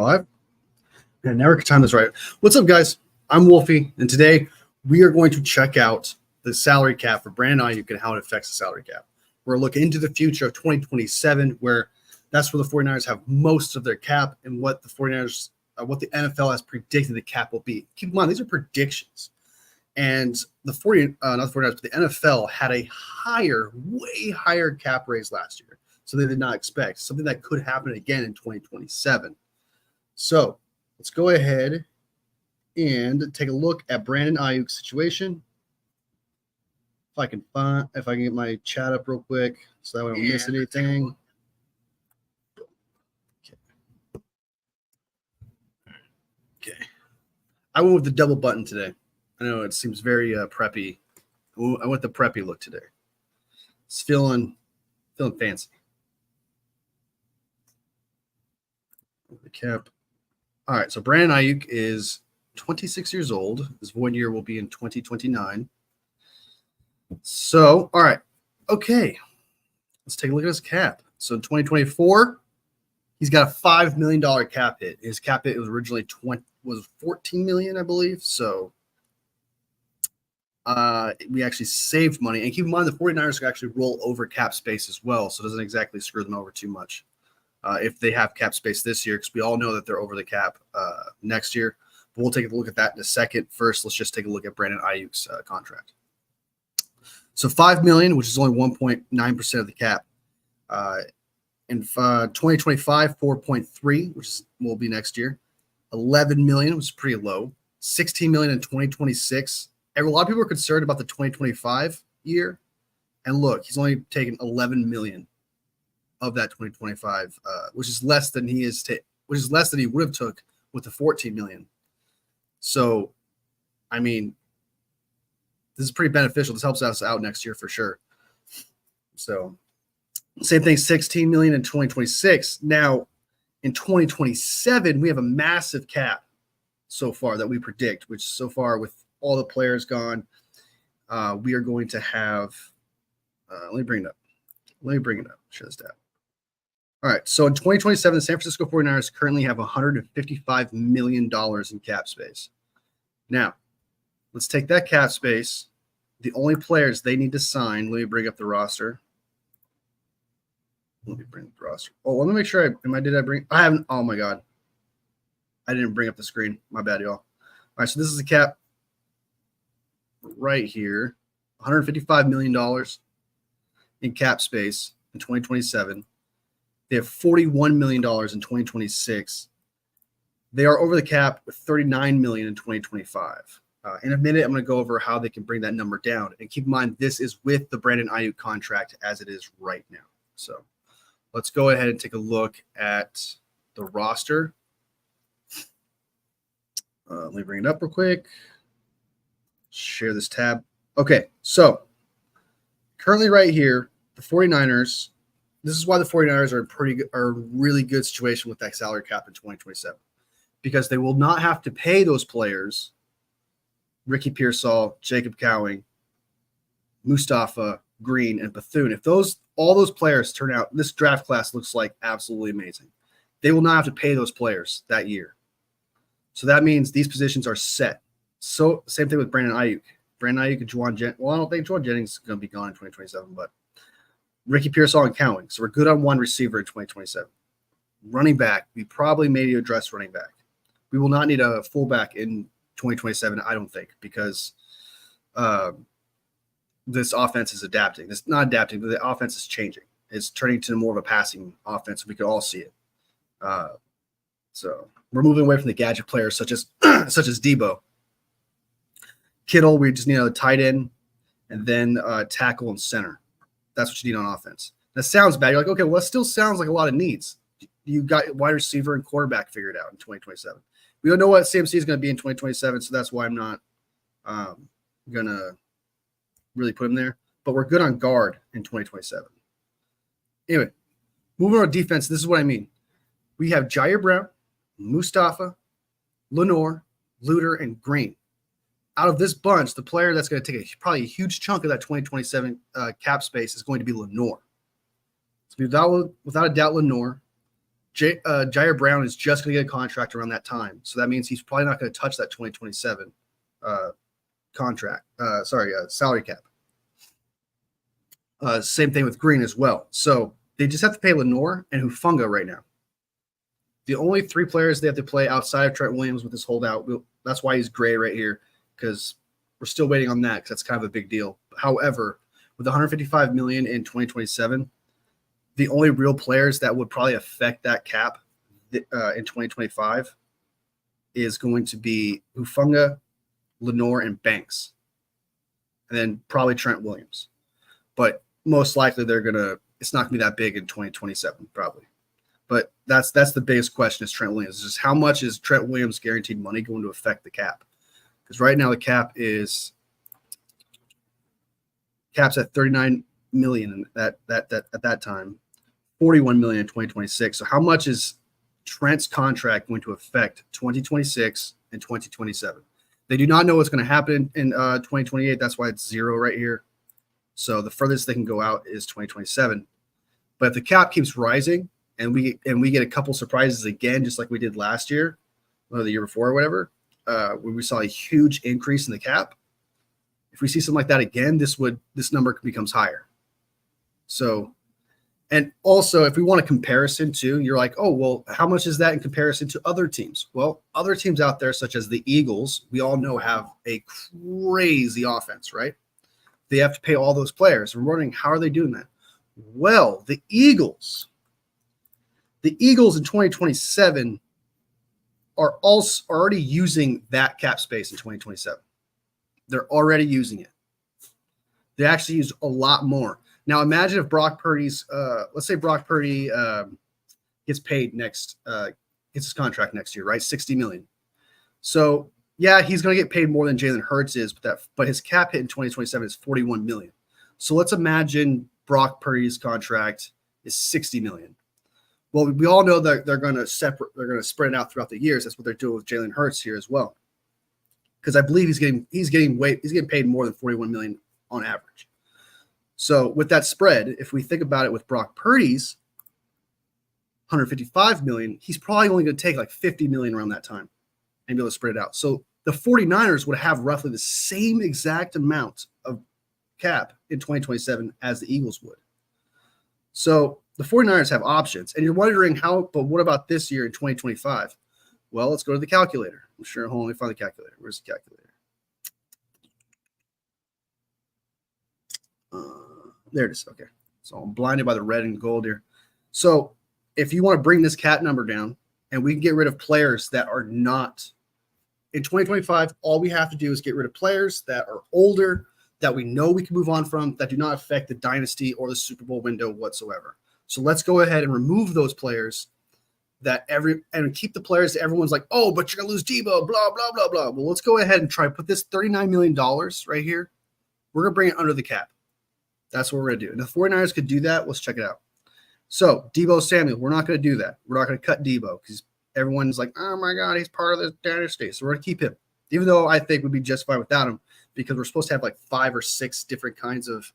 Live. I never time this right. What's up, guys? I'm Wolfie, and today we are going to check out the salary cap for Brandon Aiyuk and how it affects the salary cap. We're looking into the future of 2027, where that's where the 49ers have most of their cap and what the 49ers, what the NFL has predicted the cap will be. Keep in mind, these are predictions. And the not the 49ers, but the NFL had a way higher cap raise last year. So they did not expect something that could happen again in 2027. So let's go ahead and take a look at Brandon Aiyuk's situation. If I can get my chat up real quick so that I don't miss anything. Okay. I went with the double button today. I know it seems very preppy. I went the preppy look today. It's feeling fancy. The cap. All right, so Brandon Aiyuk is 26 years old. His void year will be in 2029. So, all right, okay. Let's take a look at his cap. So in 2024, he's got a $5 million cap hit. His cap hit was originally $14 million, I believe. So we actually saved money. And keep in mind, the 49ers can actually roll over cap space as well, so it doesn't exactly screw them over too much. If they have cap space this year, because we all know that they're over the cap next year. But we'll take a look at that in a second. First, let's just take a look at Brandon Aiyuk's contract. So $5 million, which is only 1.9% of the cap. In 2025, 4.3, which will be next year. 11 million, which is pretty low. 16 million in 2026. And a lot of people are concerned about the 2025 year. And look, he's only taken 11 million of that 2025, which is less than he would have took with the 14 million. So, I mean, this is pretty beneficial. This helps us out next year for sure. So, same thing, 16 million in 2026. Now, in 2027, we have a massive cap so far that we predict, which so far with all the players gone, we are going to have. Let me bring it up. Share this tab. All right, so in 2027, the San Francisco 49ers currently have $155 million in cap space. Now, let's take that cap space. The only players they need to sign, let me bring up the roster. Let me bring up the roster. Oh, let me make sure I haven't, oh my God. I didn't bring up the screen. My bad, y'all. All right, so this is the cap right here. $155 million in cap space in 2027. They have $41 million in 2026. They are over the cap with $39 million in 2025. In a minute, I'm going to go over how they can bring that number down. And keep in mind, this is with the Brandon Aiyuk contract as it is right now. So let's go ahead and take a look at the roster. Let me bring it up real quick. Share this tab. Okay, so currently right here, the 49ers, this is why the 49ers are a really good situation with that salary cap in 2027, because they will not have to pay those players, Ricky Pearsall, Jacob Cowing, Mustafa, Green, and Bethune. If all those players turn out, this draft class looks like absolutely amazing. They will not have to pay those players that year. So that means these positions are set. So same thing with Brandon Aiyuk. Brandon Aiyuk and Juwan Jennings. Well, I don't think Juwan Jennings is going to be gone in 2027, but Ricky Pearsall and Cowing. So we're good on one receiver in 2027. Running back, we probably may address running back. We will not need a fullback in 2027, I don't think, because this offense is adapting. It's not adapting, but the offense is changing. It's turning to more of a passing offense. We could all see it. So we're moving away from the gadget players such as Debo. Kittle, we just need a tight end and then tackle and center. That's what you need on offense. That sounds bad. You're like, okay, well, it still sounds like a lot of needs. You got wide receiver and quarterback figured out in 2027. We don't know what CMC is going to be in 2027, so that's why I'm not going to really put him there. But we're good on guard in 2027. Anyway, moving on to defense, this is what I mean. We have Jair Brown, Mustafa, Lenore, Luter, and Green. Out of this bunch, the player that's going to take probably a huge chunk of that 2027 cap space is going to be Lenore. So without a doubt, Lenore. Jair Brown is just going to get a contract around that time. So that means he's probably not going to touch that 2027 salary cap. Same thing with Green as well. So they just have to pay Lenore and Hufanga right now. The only 3 players they have to play outside of Trent Wiliams with this holdout, that's why he's gray right here, because we're still waiting on that because that's kind of a big deal. However, with $155 million in 2027, the only real players that would probably affect that cap in 2025 is going to be Hufanga, Lenore, and Banks, and then probably Trent Wiliams. But most likely it's not going to be that big in 2027 probably. But that's the biggest question is Trent Wiliams. Is just how much is Trent Wiliams guaranteed money going to affect the cap? Because right now the cap's at $39 million at that time. 41 million in 2026. So how much is Trent's contract going to affect 2026 and 2027? They do not know what's going to happen in 2028. That's why it's 0 right here. So the furthest they can go out is 2027. But if the cap keeps rising and we get a couple surprises again, just like we did last year or the year before or whatever, when we saw a huge increase in the cap, if we see something like that again, this number becomes higher. So. And also, if we want a comparison too, you're like, oh, well, how much is that in comparison to other teams? Well, other teams out there, such as the Eagles, we all know have a crazy offense, right? They have to pay all those players. We're wondering, how are they doing that? Well, the Eagles in 2027 are already using that cap space in 2027. They're already using it. They actually use a lot more. Now, imagine if Brock Purdy's, let's say Brock Purdy gets paid gets his contract next year, right? $60 million. So, yeah, he's going to get paid more than Jalen Hurts is, but his cap hit in 2027 is $41 million. So let's imagine Brock Purdy's contract is $60 million. Well, we all know that they're going to spread it out throughout the years. That's what they're doing with Jalen Hurts here as well, because I believe he's getting paid more than $41 million on average. So with that spread, if we think about it with Brock Purdy's $155 million, he's probably only going to take like $50 million around that time and be able to spread it out. So the 49ers would have roughly the same exact amount of cap in 2027 as the Eagles would. So the 49ers have options. And you're wondering but what about this year in 2025? Well, let's go to the calculator. I'm sure. Hold on, let me find the calculator. Where's the calculator? There it is. Okay. So I'm blinded by the red and gold here. So if you want to bring this cap number down and we can get rid of players that are not in 2025, all we have to do is get rid of players that are older, that we know we can move on from, that do not affect the dynasty or the Super Bowl window whatsoever. So let's go ahead and remove those players and keep the players that everyone's like, oh, but you're going to lose Debo, blah, blah, blah, blah. Well, let's go ahead and try to put this $39 million right here. We're going to bring it under the cap. That's what we're going to do. And the 49ers could do that. Let's check it out. So Debo Samuel, we're not going to do that. We're not going to cut Debo because everyone's like, oh my God, he's part of the dynasty. So we're going to keep him, even though I think we'd be just fine without him because we're supposed to have like 5 or 6 different kinds of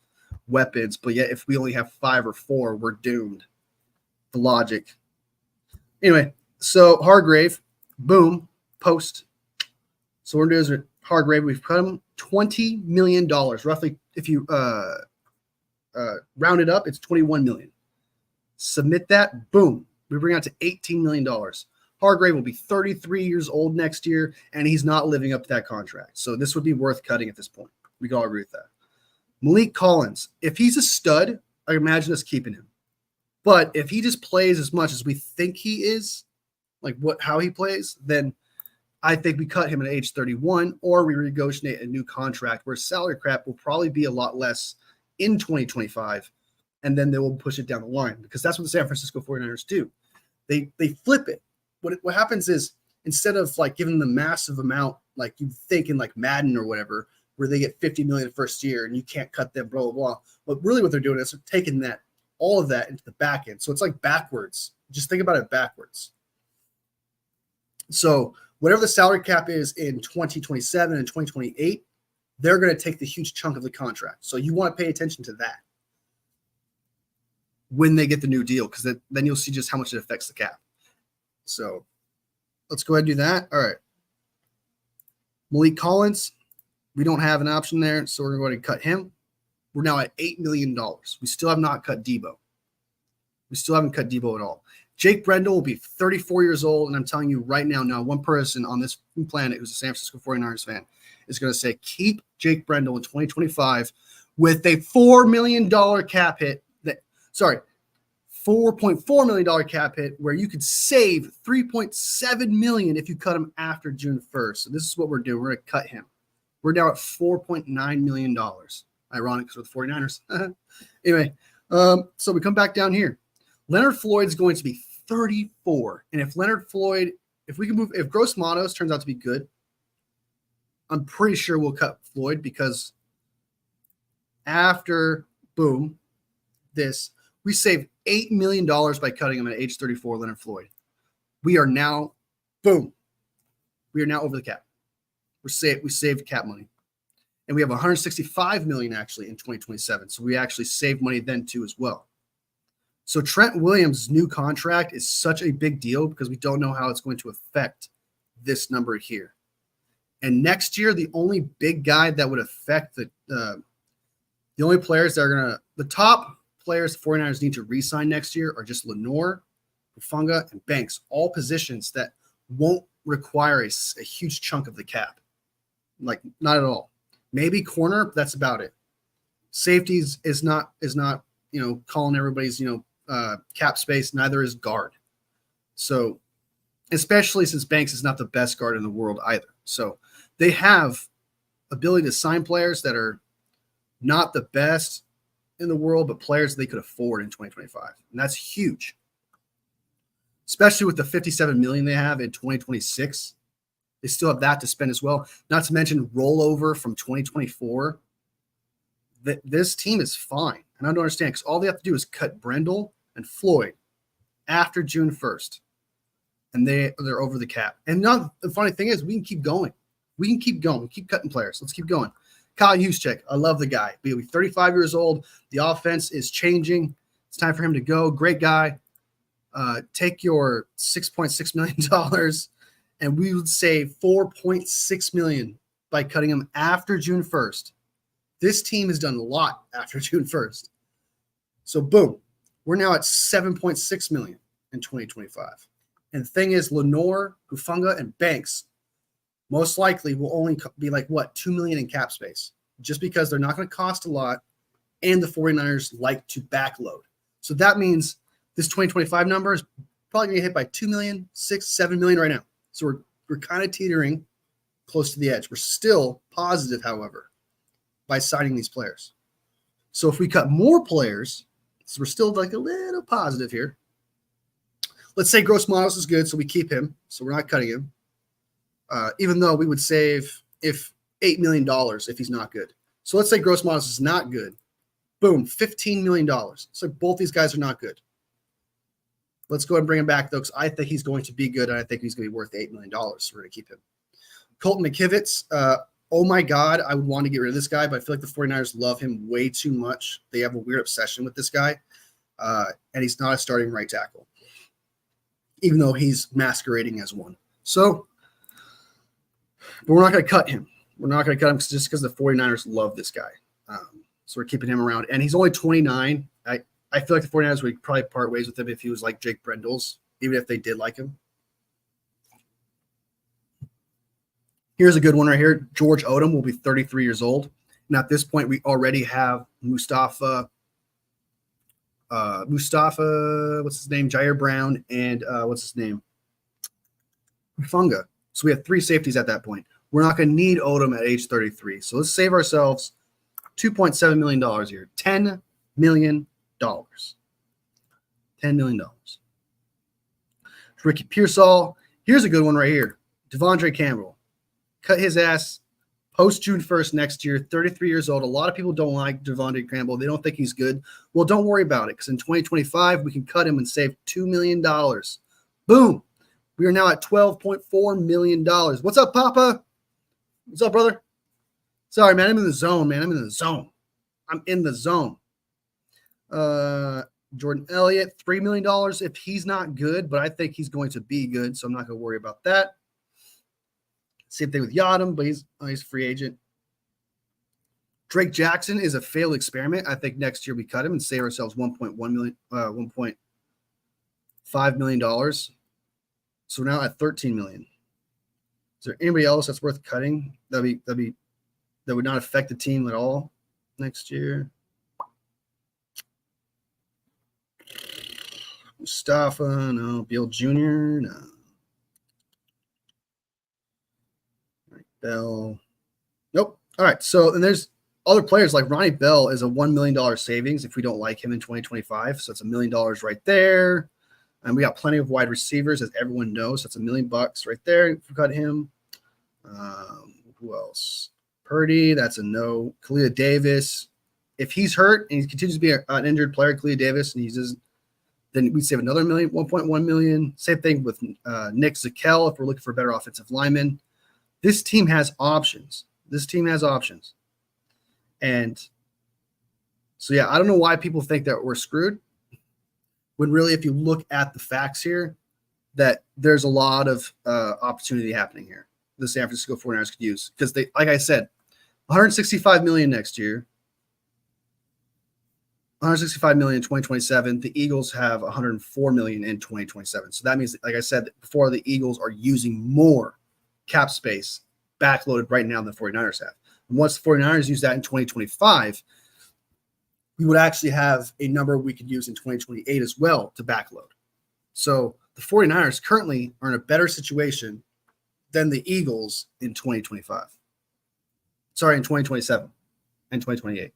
weapons. But yet if we only have 5 or 4, we're doomed. The logic. Anyway, so Hargrave, boom, post. So what we're going to do is Hargrave, we've cut him $20 million, roughly. If you round it up, it's $21 million. Submit that, boom. We bring out to $18 million. Hargrave will be 33 years old next year, and he's not living up to that contract. So this would be worth cutting at this point. We can all agree with that. Malik Collins, if he's a stud, I imagine us keeping him. But if he just plays as much as we think he is, like how he plays, then I think we cut him at age 31, or we negotiate a new contract where salary cap will probably be a lot less in 2025, and then they will push it down the line because that's what the San Francisco 49ers do. They flip it. What happens is instead of like giving them the massive amount like you think in like Madden or whatever, where they get $50 million the first year and you can't cut them, blah, blah, blah. But really what they're doing is they're taking all of that into the back end. So it's like backwards. Just think about it backwards. So whatever the salary cap is in 2027 and 2028, they're going to take the huge chunk of the contract. So you want to pay attention to that when they get the new deal, because then you'll see just how much it affects the cap. So let's go ahead and do that. All right. Malik Collins, we don't have an option there, so we're going to cut him. We're now at $8 million. We still have not cut Debo. We still haven't cut Debo at all. Jake Brendel will be 34 years old, and I'm telling you right now, one person on this planet who's a San Francisco 49ers fan is going to say, keep Jake Brendel in 2025 with a $4 million cap hit. $4.4 million cap hit where you could save $3.7 million if you cut him after June 1st. So this is what we're doing. We're going to cut him. We're now at $4.9 million. Ironic because we're the 49ers. Anyway, so we come back down here. Leonard Floyd's going to be 34. And if if Gross Matos turns out to be good, I'm pretty sure we'll cut Floyd because after, boom, this, we saved $8 million by cutting him at age 34, Leonard Floyd. We are now, boom, we are now over the cap. We saved cap money. And we have $165 million actually in 2027. So we actually saved money then too as well. So Trent Wiliams' new contract is such a big deal because we don't know how it's going to affect this number here. And next year, the only big guy that would affect the only players that are going to – the top players the 49ers need to re-sign next year are just Lenore, Hufanga, and Banks, all positions that won't require a huge chunk of the cap. Like, not at all. Maybe corner, but that's about it. Safeties is not calling everybody's, cap space. Neither is guard. So, especially since Banks is not the best guard in the world either. So, they have ability to sign players that are not the best in the world, but players they could afford in 2025. And that's huge. Especially with the $57 million they have in 2026. They still have that to spend as well. Not to mention rollover from 2024. This team is fine. And I don't understand because all they have to do is cut Brendel and Floyd after June 1st. And they're over the cap. And now the funny thing is we can keep going. We can keep going. Keep cutting players. Let's keep going. Kyle Juszczyk, I love the guy. He'll be 35 years old. The offense is changing. It's time for him to go. Great guy. Take your $6.6 million, and we would save $4.6 million by cutting him after June 1st. This team has done a lot after June 1st. So, boom, we're now at $7.6 million in 2025. And the thing is, Lenore, Hufanga, and Banks most likely will only be like, $2 million in cap space, just because they're not going to cost a lot, and the 49ers like to backload. So that means this 2025 number is probably going to get hit by $2 million, $7 million right now. So we're kind of teetering close to the edge. We're still positive, however, by signing these players. So if we cut more players, so we're still like a little positive here. Let's say Gross Matos is good, so we keep him. So we're not cutting him. Even though we would save $8 million if he's not good. So let's say Gross Matos is not good. Boom, $15 million. So both these guys are not good. Let's go ahead and bring him back, though, because I think he's going to be good, and I think he's going to be worth $8 million. So we're going to keep him. Colton McKivitz, oh my God, I would want to get rid of this guy, but I feel like the 49ers love him way too much. They have a weird obsession with this guy, and he's not a starting right tackle, even though he's masquerading as one. So, but we're not going to cut him. We're not going to cut him just because the 49ers love this guy. So we're keeping him around. And he's only 29. I feel like the 49ers would probably part ways with him if he was like Jake Brendel's, even if they did like him. Here's a good one right here. George Odom will be 33 years old. And at this point, we already have Mustafa, what's his name? Jair Brown, and what's his name? Hufanga. So we have three safeties at that point. We're not going to need Odom at age 33. So let's save ourselves $2.7 million here. $10 million. $10 million. Ricky Pearsall. Here's a good one right here. Devondre Campbell. Cut his ass post June 1st next year, 33 years old. A lot of people don't like Devondre Campbell. They don't think he's good. Well, don't worry about it because in 2025, we can cut him and save $2 million. Boom. We are now at $12.4 million. What's up, Papa? What's up, brother? Sorry, man. I'm in the zone, man. I'm in the zone. Jordan Elliott, $3 million if he's not good, but I think he's going to be good, so I'm not going to worry about that. Same thing with Yadam, but he's a free agent. Drake Jackson is a failed experiment. I think next year we cut him and save ourselves $1.5 million. So we're now at $13 million. Is there anybody else that's worth cutting that would not affect the team at all next year? Mustafa, no. Beal Jr., no. Bell, nope. All right, so and there's other players like Ronnie Bell is a $1 million savings if we don't like him in 2025. So it's $1 million right there. And we got plenty of wide receivers, as everyone knows. So that's $1 million right there if we cut him. Who else? Purdy, that's a no. Khalil Davis, if he's hurt and he continues to be an injured player, Khalil Davis, and then we save another million, 1.1 million. Same thing with Nick Zakel if we're looking for a better offensive lineman. This team has options. And so, yeah, I don't know why people think that we're screwed. When really, if you look at the facts here, that there's a lot of opportunity happening here. The San Francisco 49ers could use because they, like I said, 165 million next year, 165 million in 2027. The Eagles have 104 million in 2027. So that means, like I said before, the Eagles are using more cap space backloaded right now than the 49ers have. And once the 49ers use that in 2025, we would actually have a number we could use in 2028 as well to backload. So the 49ers currently are in a better situation than the Eagles in 2025. Sorry, in 2027 and 2028.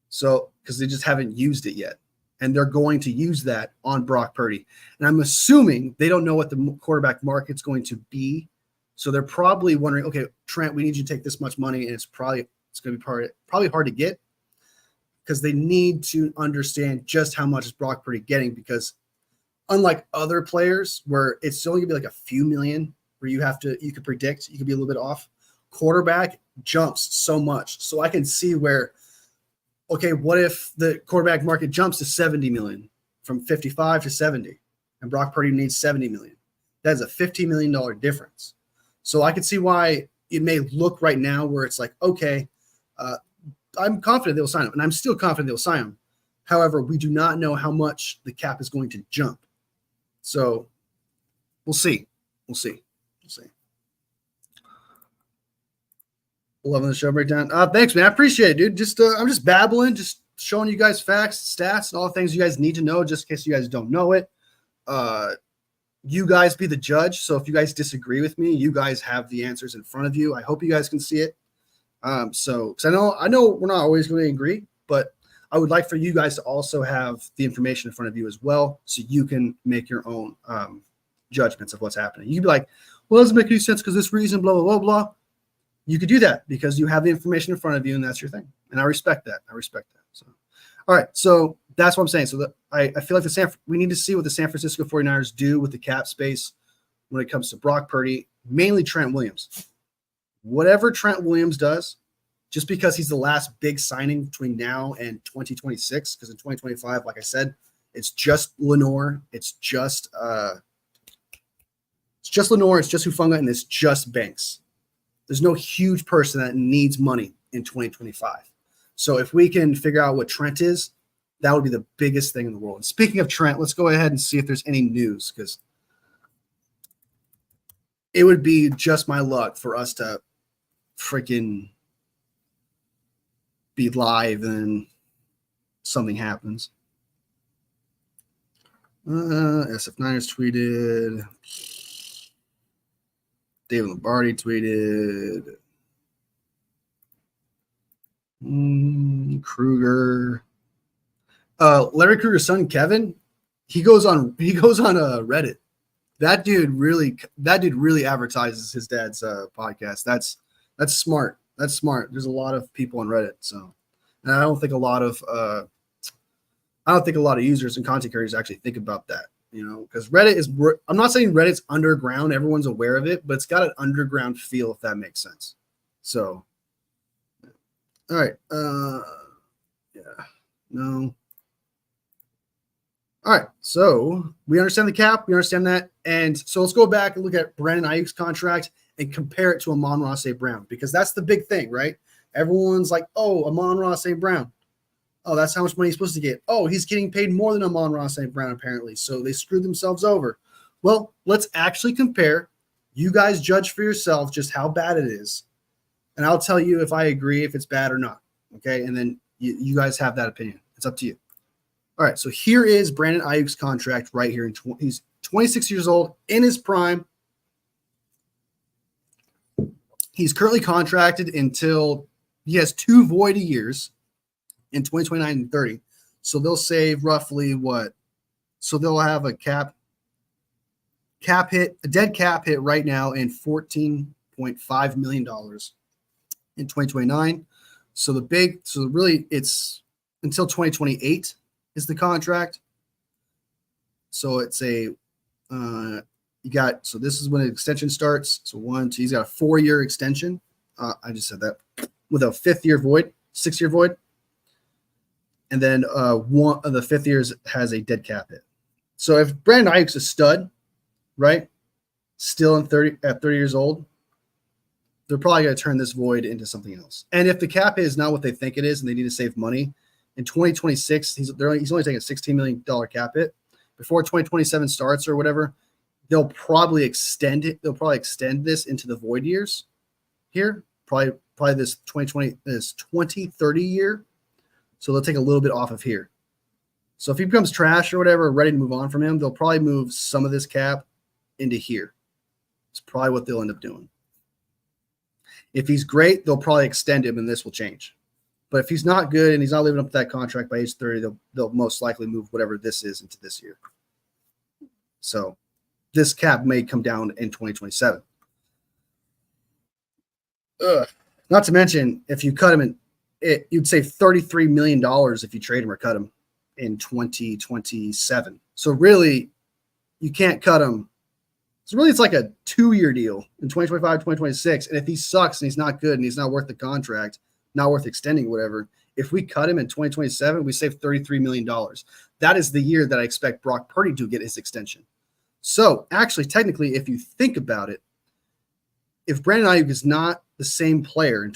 So, because they just haven't used it yet. And they're going to use that on Brock Purdy. And I'm assuming they don't know what the quarterback market's going to be. So they're probably wondering, okay, Trent, we need you to take this much money, and it's going to be probably hard to get because they need to understand just how much is Brock Purdy getting, because unlike other players where it's only going to be like a few million where you could predict, you could be a little bit off. Quarterback jumps so much. So I can see where, okay, what if the quarterback market jumps to 70 million from 55 to 70 and Brock Purdy needs 70 million? That is a $15 million difference. So I can see why it may look right now where it's like, okay, I'm confident they'll sign him, and I'm still confident they'll sign him. However, we do not know how much the cap is going to jump. So we'll see. Loving the show breakdown. Thanks, man. I appreciate it, dude. I'm just babbling, just showing you guys facts, stats, and all the things you guys need to know, just in case you guys don't know it. You guys be the judge. So if you guys disagree with me, you guys have the answers in front of you. I hope you guys can see it. So because I know we're not always going to agree, but I would like for you guys to also have the information in front of you as well, so you can make your own judgments of what's happening. You can be like, well, it doesn't make any sense because this reason, blah, blah, blah, blah. You could do that because you have the information in front of you, and that's your thing. And I respect that. So, all right. So that's what I'm saying. So I feel like we need to see what the San Francisco 49ers do with the cap space when it comes to Brock Purdy, mainly Trent Williams. Whatever Trent Williams does, just because he's the last big signing between now and 2026, because in 2025, like I said, it's just Lenore, it's just Lenore, it's just Hufanga, and it's just Banks. There's no huge person that needs money in 2025. So if we can figure out what Trent is, that would be the biggest thing in the world. And speaking of Trent, let's go ahead and see if there's any news, because it would be just my luck for us to freaking be live and something happens. SF Niners tweeted. David Lombardi tweeted. Kruger. Larry Kruger's son, Kevin, he goes on Reddit. That dude really advertises his dad's podcast. That's smart. That's smart. There's a lot of people on Reddit, so, and I don't think a lot of users and content creators actually think about that, because Reddit is. I'm not saying Reddit's underground. Everyone's aware of it, but it's got an underground feel, if that makes sense. So, all right. Yeah. No. All right, so we understand the cap. We understand that. And so let's go back and look at Brandon Aiyuk's contract and compare it to Amon-Ra St. Brown, because that's the big thing, right? Everyone's like, oh, Amon-Ra St. Brown. Oh, that's how much money he's supposed to get. Oh, he's getting paid more than Amon-Ra St. Brown, apparently. So they screwed themselves over. Well, let's actually compare. You guys judge for yourself just how bad it is. And I'll tell you if I agree, if it's bad or not. Okay. And then you guys have that opinion. It's up to you. All right. So here is Brandon Aiyuk's contract right here. He's 26 years old, in his prime. He's currently contracted until he has 2 void years in 2029 and 30. So they'll save roughly what? So they'll have a dead cap hit right now in $14.5 million in 2029. So really it's until 2028 is the contract. So it's so this is when an extension starts. So he's got a 4-year extension. I just said that, with a 6-year void. And then one of the 5th years has a dead cap hit. So if Brandon Aiyuk's a stud, right, still at 30 years old, they're probably going to turn this void into something else. And if the cap hit is not what they think it is and they need to save money, in 2026, he's only taking a $16 million cap hit. Before 2027 starts or whatever, they'll probably extend it. They'll probably extend this into the void years here, probably this 2030 year. So they'll take a little bit off of here. So if he becomes trash or whatever, ready to move on from him, they'll probably move some of this cap into here. It's probably what they'll end up doing. If he's great, they'll probably extend him and this will change. But if he's not good and he's not living up to that contract by age 30, they'll most likely move whatever this is into this year. So this cap may come down in 2027. Not to mention, if you cut him you'd save $33 million if you trade him or cut him in 2027. So really, you can't cut him. So really, it's like a 2-year deal in 2025, 2026. And if he sucks and he's not good and he's not worth the contract, not worth extending, whatever, if we cut him in 2027, we save $33 million. That is the year that I expect Brock Purdy to get his extension. So actually, technically, if you think about it, if Brandon Aiyuk is not the same player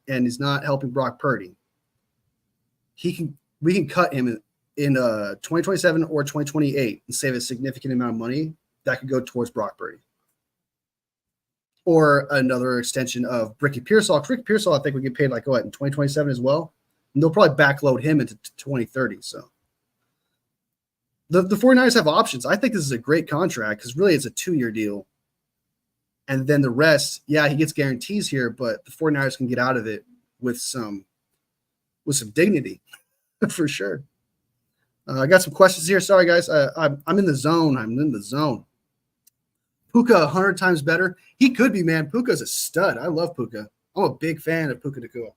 and is not helping Brock Purdy, we can cut him in 2027 or 2028 and save a significant amount of money that could go towards Brock Purdy. Or another extension of Ricky Pearsall. Ricky Pearsall, I think, we get paid in 2027 as well. And they'll probably backload him into 2030. So the 49ers have options. I think this is a great contract because really it's a 2-year deal. And then the rest, yeah, he gets guarantees here, but the 49ers can get out of it with some dignity for sure. I got some questions here. Sorry, guys. I'm in the zone. I'm in the zone. Puka 100 times better. He could be, man. Puka's a stud. I love Puka. I'm a big fan of Puka Nacua.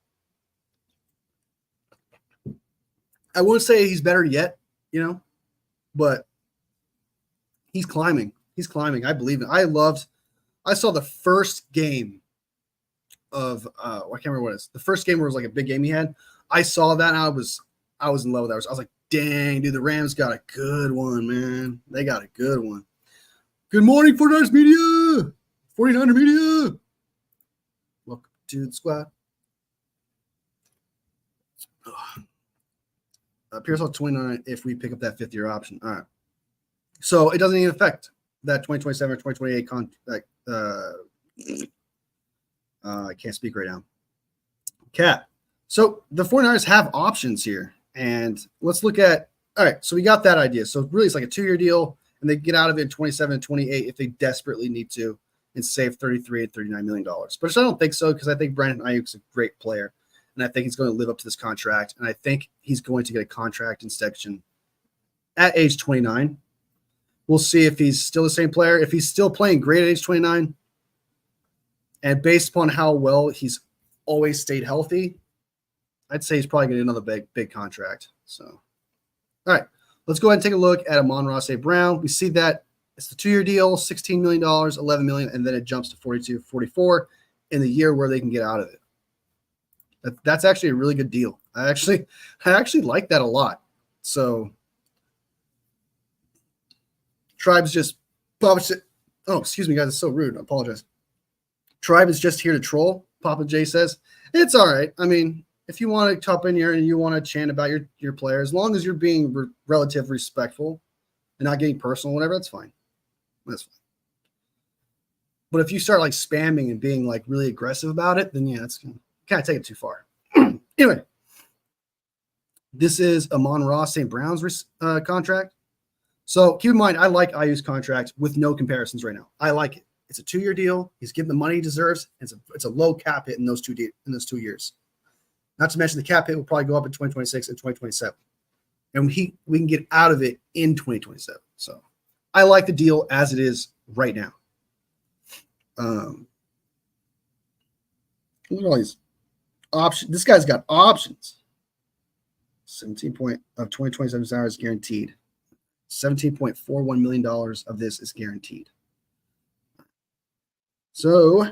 I wouldn't say he's better yet, but he's climbing. He's climbing. I believe it. I saw the first game of I can't remember what it is. The first game where it was like a big game he had. I saw that and I was in love with that. I was like, dang, dude, the Rams got a good one, man. They got a good one. Good morning, 49ers Media. 49er Media. Welcome to the squad. Pearsall 29 if we pick up that 5th-year option. All right. So it doesn't even affect that 2027 or 2028 contract. I can't speak right now. Cat. So the 49ers have options here. And let's look at, all right, so we got that idea. So really it's like a 2-year deal, and they get out of it in 27 and 28 if they desperately need to and save $33 and $39 million. But I don't think so because I think Brandon Aiyuk's a great player, and I think he's going to live up to this contract, and I think he's going to get a contract extension at age 29. We'll see if he's still the same player. If he's still playing great at age 29, and based upon how well he's always stayed healthy, I'd say he's probably getting another big contract. So, all right, let's go ahead and take a look at Amon-Ra St. Brown. We see that it's the 2-year deal, $16 million, $11 million, and then it jumps to 42, 44 in the year where they can get out of it. That's actually a really good deal. I actually like that a lot. So Tribe's just Papa. Oh, excuse me, guys. It's so rude. I apologize. Tribe is just here to troll. Papa J says it's all right. I mean, if you want to top in here and you want to chant about your player, as long as you're being relative respectful and not getting personal, whatever, that's fine. That's fine. But if you start like spamming and being like really aggressive about it, then yeah, it's kind of take it too far. Anyway, this is Amon-Ra St. Brown's contract. So keep in mind, I like Aiyuk's contract with no comparisons right now. I like it. It's a 2-year deal. He's getting the money he deserves. It's a low cap hit in those 2 years. Not to mention the cap hit will probably go up in 2026 and 2027, and we can get out of it in 2027. So I like the deal as it is right now. Look at all these options. This guy's got options. 17 point of 2027 salary is guaranteed. $17.41 million of this is guaranteed. So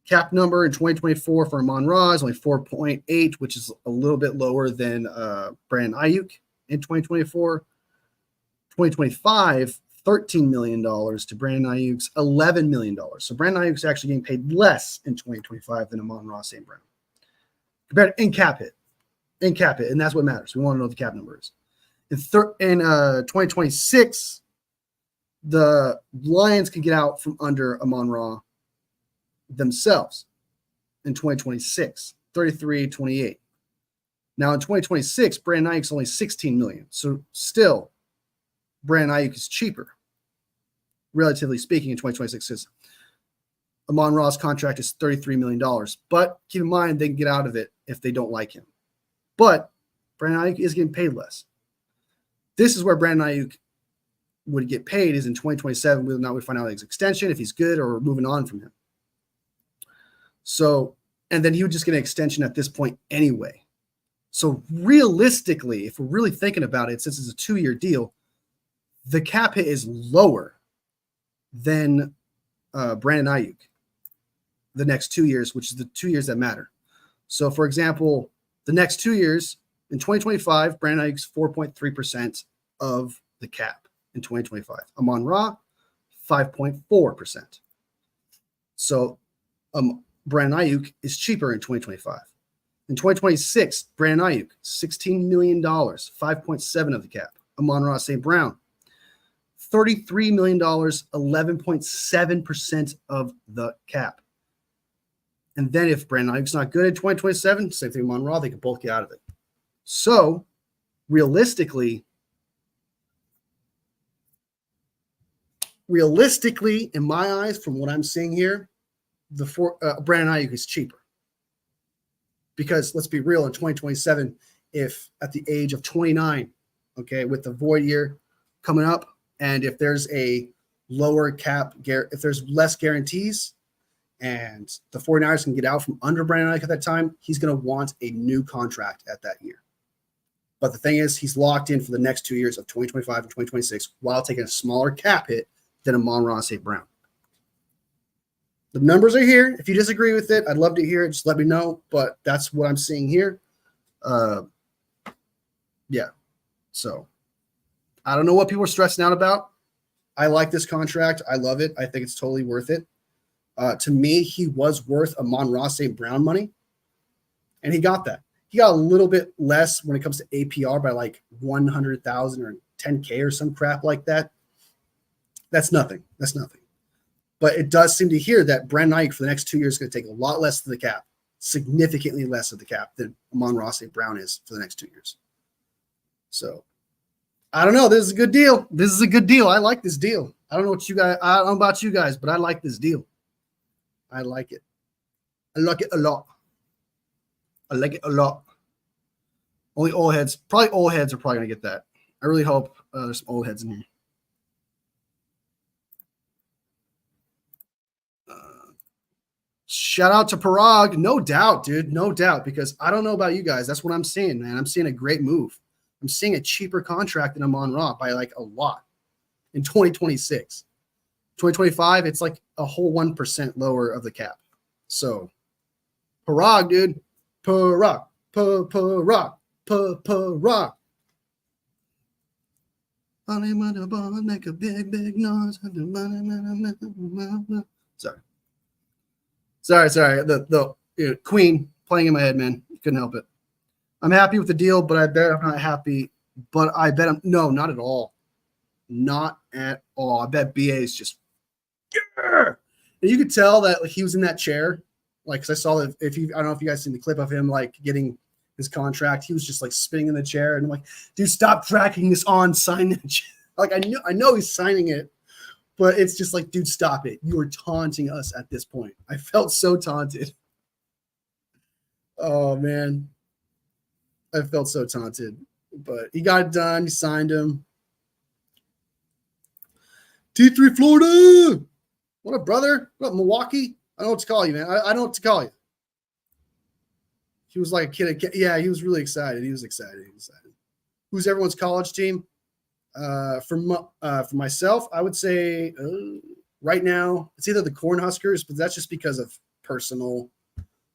cap number in 2024 for Amon-Ra is only 4.8, which is a little bit lower than Brandon Aiyuk in 2024. 2025, $13 million to Brandon Aiyuk's $11 million. So Brandon Aiyuk's actually getting paid less in 2025 than Amon-Ra St. Brown. Compared in cap hit. In cap hit, and that's what matters. We want to know what the cap number is. In 2026, the Lions can get out from under Amon-Ra themselves in 2026, 33-28. Now in 2026, Brandon Aiyuk's only $16 million. So still, Brandon Aiyuk is cheaper, relatively speaking, in 2026. Because Amon-Ra's contract is $33 million. But keep in mind, they can get out of it if they don't like him. But Brandon Aiyuk is getting paid less. This is where Brandon Aiyuk would get paid is in 2027, whether or not we find out his extension, if he's good or moving on from him. So, and then he would just get an extension at this point anyway. So realistically, if we're really thinking about it, since it's a 2-year deal, the cap hit is lower than Brandon Aiyuk the next 2 years, which is the 2 years that matter. So, for example, the next 2 years, in 2025, Brandon Aiyuk's 4.3% of the cap in 2025. Amon-Ra, 5.4%. So Brandon Aiyuk is cheaper in 2025. In 2026, Brandon Aiyuk, $16 million, 5.7% of the cap. Amon-Ra St. Brown, $33 million, 11.7% of the cap. And then if Brandon Aiyuk's not good in 2027, same thing with Amon-Ra, they can both get out of it. So, realistically, in my eyes, from what I'm seeing here, Brandon Aiyuk is cheaper. Because let's be real, in 2027, if at the age of 29, okay, with the void year coming up, and if there's a lower cap, if there's less guarantees, and the 49ers can get out from under Brandon Aiyuk at that time, he's going to want a new contract at that year. But the thing is, he's locked in for the next 2 years of 2025 and 2026 while taking a smaller cap hit than Amon-Ra St. Brown. The numbers are here. If you disagree with it, I'd love to hear it. Just let me know. But that's what I'm seeing here. Yeah. So I don't know what people are stressing out about. I like this contract. I love it. I think it's totally worth it. To me, he was worth Amon-Ra St. Brown money, and he got that. He got a little bit less when it comes to APR by like 100,000 or 10K or some crap like that. That's nothing. That's nothing. But it does seem to hear that Brandon Aiyuk for the next 2 years is going to take a lot less of the cap, significantly less of the cap than Amon-Ra St. Brown is for the next 2 years. So I don't know. This is a good deal. This is a good deal. I like this deal. I don't know about you guys, but I like this deal. I like it. I like it a lot. I like it a lot. Only old heads. Probably old heads are probably going to get that. I really hope there's some old heads in here. Shout out to Parag. No doubt, dude. No doubt. Because I don't know about you guys. That's what I'm seeing, man. I'm seeing a great move. I'm seeing a cheaper contract than Amon-Ra by like a lot in 2026. 2025, it's like a whole 1% lower of the cap. So, Parag, dude. Parag. Parag. Parag. Make a big noise. Sorry. The Queen playing in my head, man. Couldn't help it. I'm happy with the deal, but I bet I'm not happy. But I bet I'm no, not at all. Not at all. I bet BA is just. And you could tell that like, he was in that chair. Like, cause I saw that I don't know if you guys seen the clip of him like getting his contract. He was just like spinning in the chair, and I'm like, dude, stop dragging this on. Sign it. Like I know he's signing it, but it's just like, dude, stop it. You are taunting us at this point. I felt so taunted. Oh man, I felt so taunted. But he got it done. He signed him. T3 Florida. What up, brother? What up, Milwaukee? I don't know what to call you, man. I don't know what to call you. He was like a kid. Yeah, he was really excited. He was excited. Who's everyone's college team? For myself, I would say right now it's either the Cornhuskers, but that's just because of personal.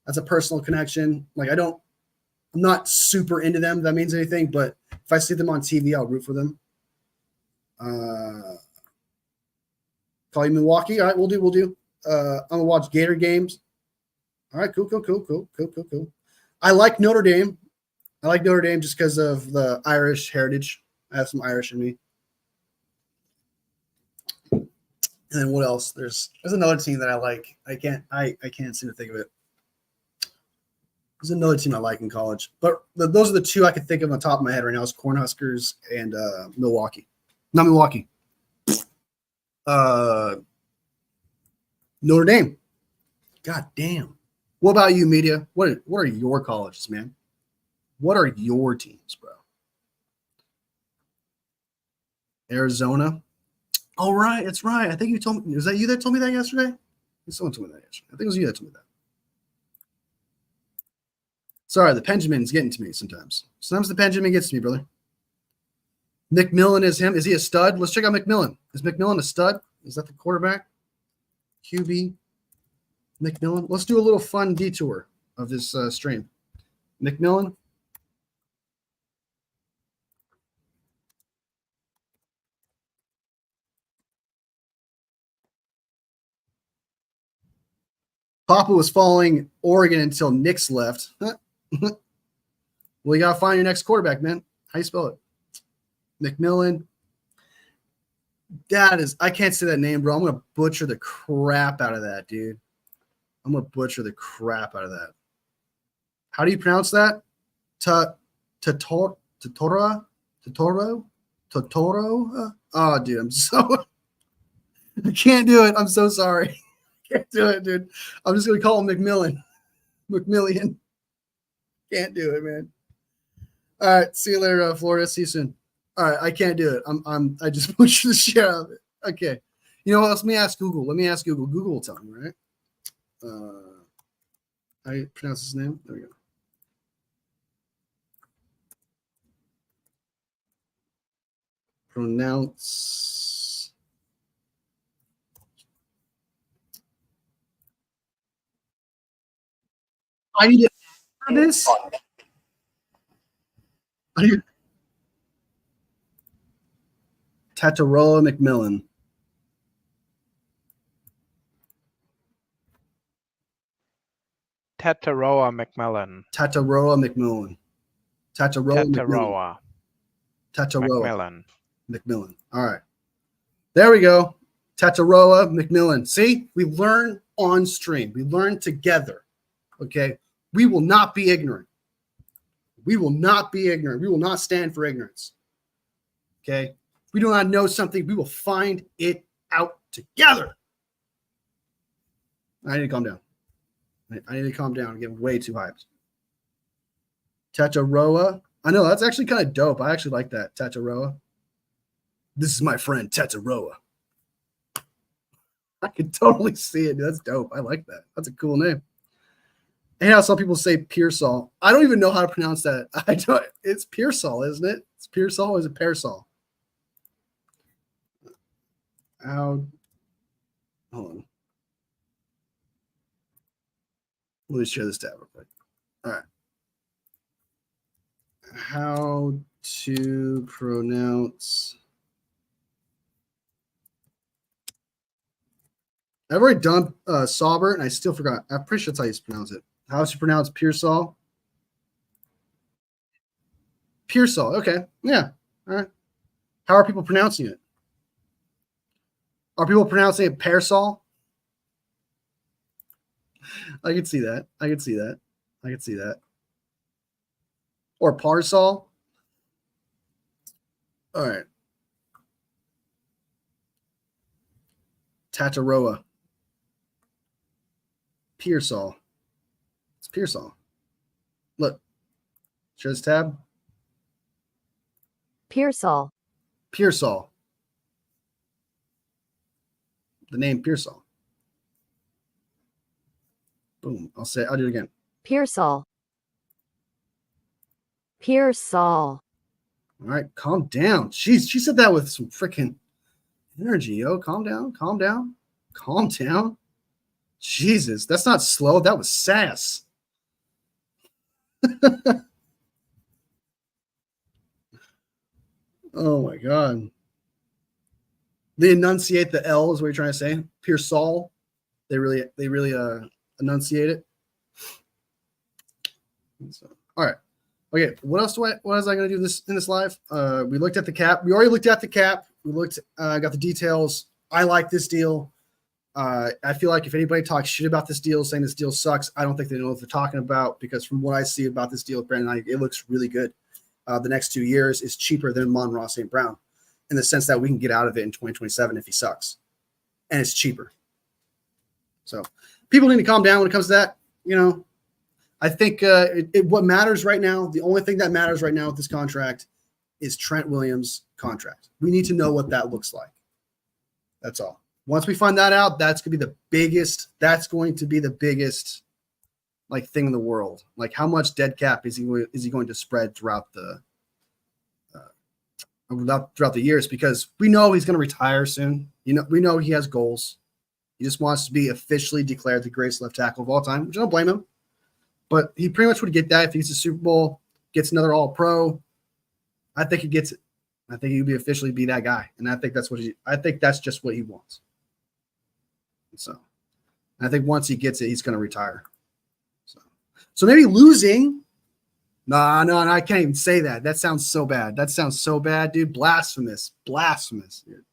That's a personal connection. Like I'm not super into them. If that means anything, but if I see them on TV, I'll root for them. Call you Milwaukee. All right, we'll do. I'm gonna watch Gator games. All right, cool. I like Notre Dame. Just because of the Irish heritage. I have some Irish in me. And then what else? There's another team that I like. I can't seem to think of it. There's another team I like in college, but those are the two I could think of on the top of my head right now: is Cornhuskers and Milwaukee. Not Milwaukee. Notre Dame. God damn. What about you, media? What are your colleges, man? What are your teams, bro? Arizona. Oh, right. That's right. I think you told me. Was that you that told me that yesterday? Someone told me that yesterday. I think it was you that told me that. Sorry, the Benjamin's getting to me sometimes. Sometimes the Benjamin gets to me, brother. McMillan is him. Is he a stud? Let's check out McMillan. Is McMillan a stud? Is that the quarterback? QB. McMillan. Let's do a little fun detour of this stream. McMillan. Papa was following Oregon until Nix left. Well, you got to find your next quarterback, man. How you spell it? McMillan. I can't say that name, bro. I'm going to butcher the crap out of that, dude. I'm going to butcher the crap out of that. How do you pronounce that? Totoro? Oh, dude, I can't do it. I'm so sorry. I can't do it, dude. I'm just going to call him McMillan. McMillian. Can't do it, man. All right. See you later, Florida. See you soon. All right. I can't do it. I just butchered the shit out of it. Okay. You know what? Let me ask Google. Google will tell me, right? How do you pronounce his name? There we go. Pronounce. I need to add this. Tataroa McMillan. Tataroa McMillan. Tataroa McMillan. McMillan. All right. There we go. Tataroa McMillan. See, we learn on stream. We learn together. Okay. We will not be ignorant. We will not stand for ignorance. Okay. If we do not know something, we will find it out together. I need to calm down. I'm getting way too hyped. Tataroa. I know that's actually kind of dope. I actually like that. Tataroa. This is my friend Tataroa. I can totally see it. Dude. That's dope. I like that. That's a cool name. And how some people say Pearsall. I don't even know how to pronounce that. I don't. It's Pearsall, isn't it? It's Pearsall or is it Pearsall? Hold on. Let me share this tab real quick. All right. How to pronounce I've already done Sauber, and I still forgot. I'm pretty sure that's how you pronounce it. How do you pronounce Pearsall? Pearsall. Okay. Yeah. All right. How are people pronouncing it? Are people pronouncing it Pearsall? I could see that. I could see that. I could see that. Or Parsall. All right. Tataroa. Pearsall. It's Pearsall. Look. Share this tab. Pearsall. Pearsall. The name Pearsall. Boom. I'll do it again. Pearsall. Pearsall. All right, calm down. She said that with some freaking energy, yo. Calm down, calm down, calm down. Jesus, that's not slow. That was sass. Oh my god. They enunciate the L is what you're trying to say. Pearsall. They really enunciate it. So, all right. Okay, what else was I going to do in this live? We looked at the cap. We already looked at the cap. We got the details. I like this deal. I feel like if anybody talks shit about this deal, saying this deal sucks, I don't think they know what they're talking about, because from what I see about this deal with Brandon Aiyuk, it looks really good. The next 2 years is cheaper than Amon-Ra St. Brown, in the sense that we can get out of it in 2027 if he sucks, and it's cheaper. So people need to calm down when it comes to that. You know, I think what matters right now, the only thing that matters right now with this contract is Trent Wiliams' contract. We need to know what that looks like. That's all. Once we find that out, that's going to be the biggest like thing in the world. Like, how much dead cap is he going to spread throughout the years? Because we know he's going to retire soon. You know, we know he has goals. He just wants to be officially declared the greatest left tackle of all time, which I don't blame him. But he pretty much would get that if he gets a Super Bowl, gets another All-Pro. I think he gets it. I think he would officially be that guy, and I think that's just what he wants. So, I think once he gets it, he's going to retire. So maybe losing. No, I can't even say that. That sounds so bad. That sounds so bad, dude. Blasphemous, dude.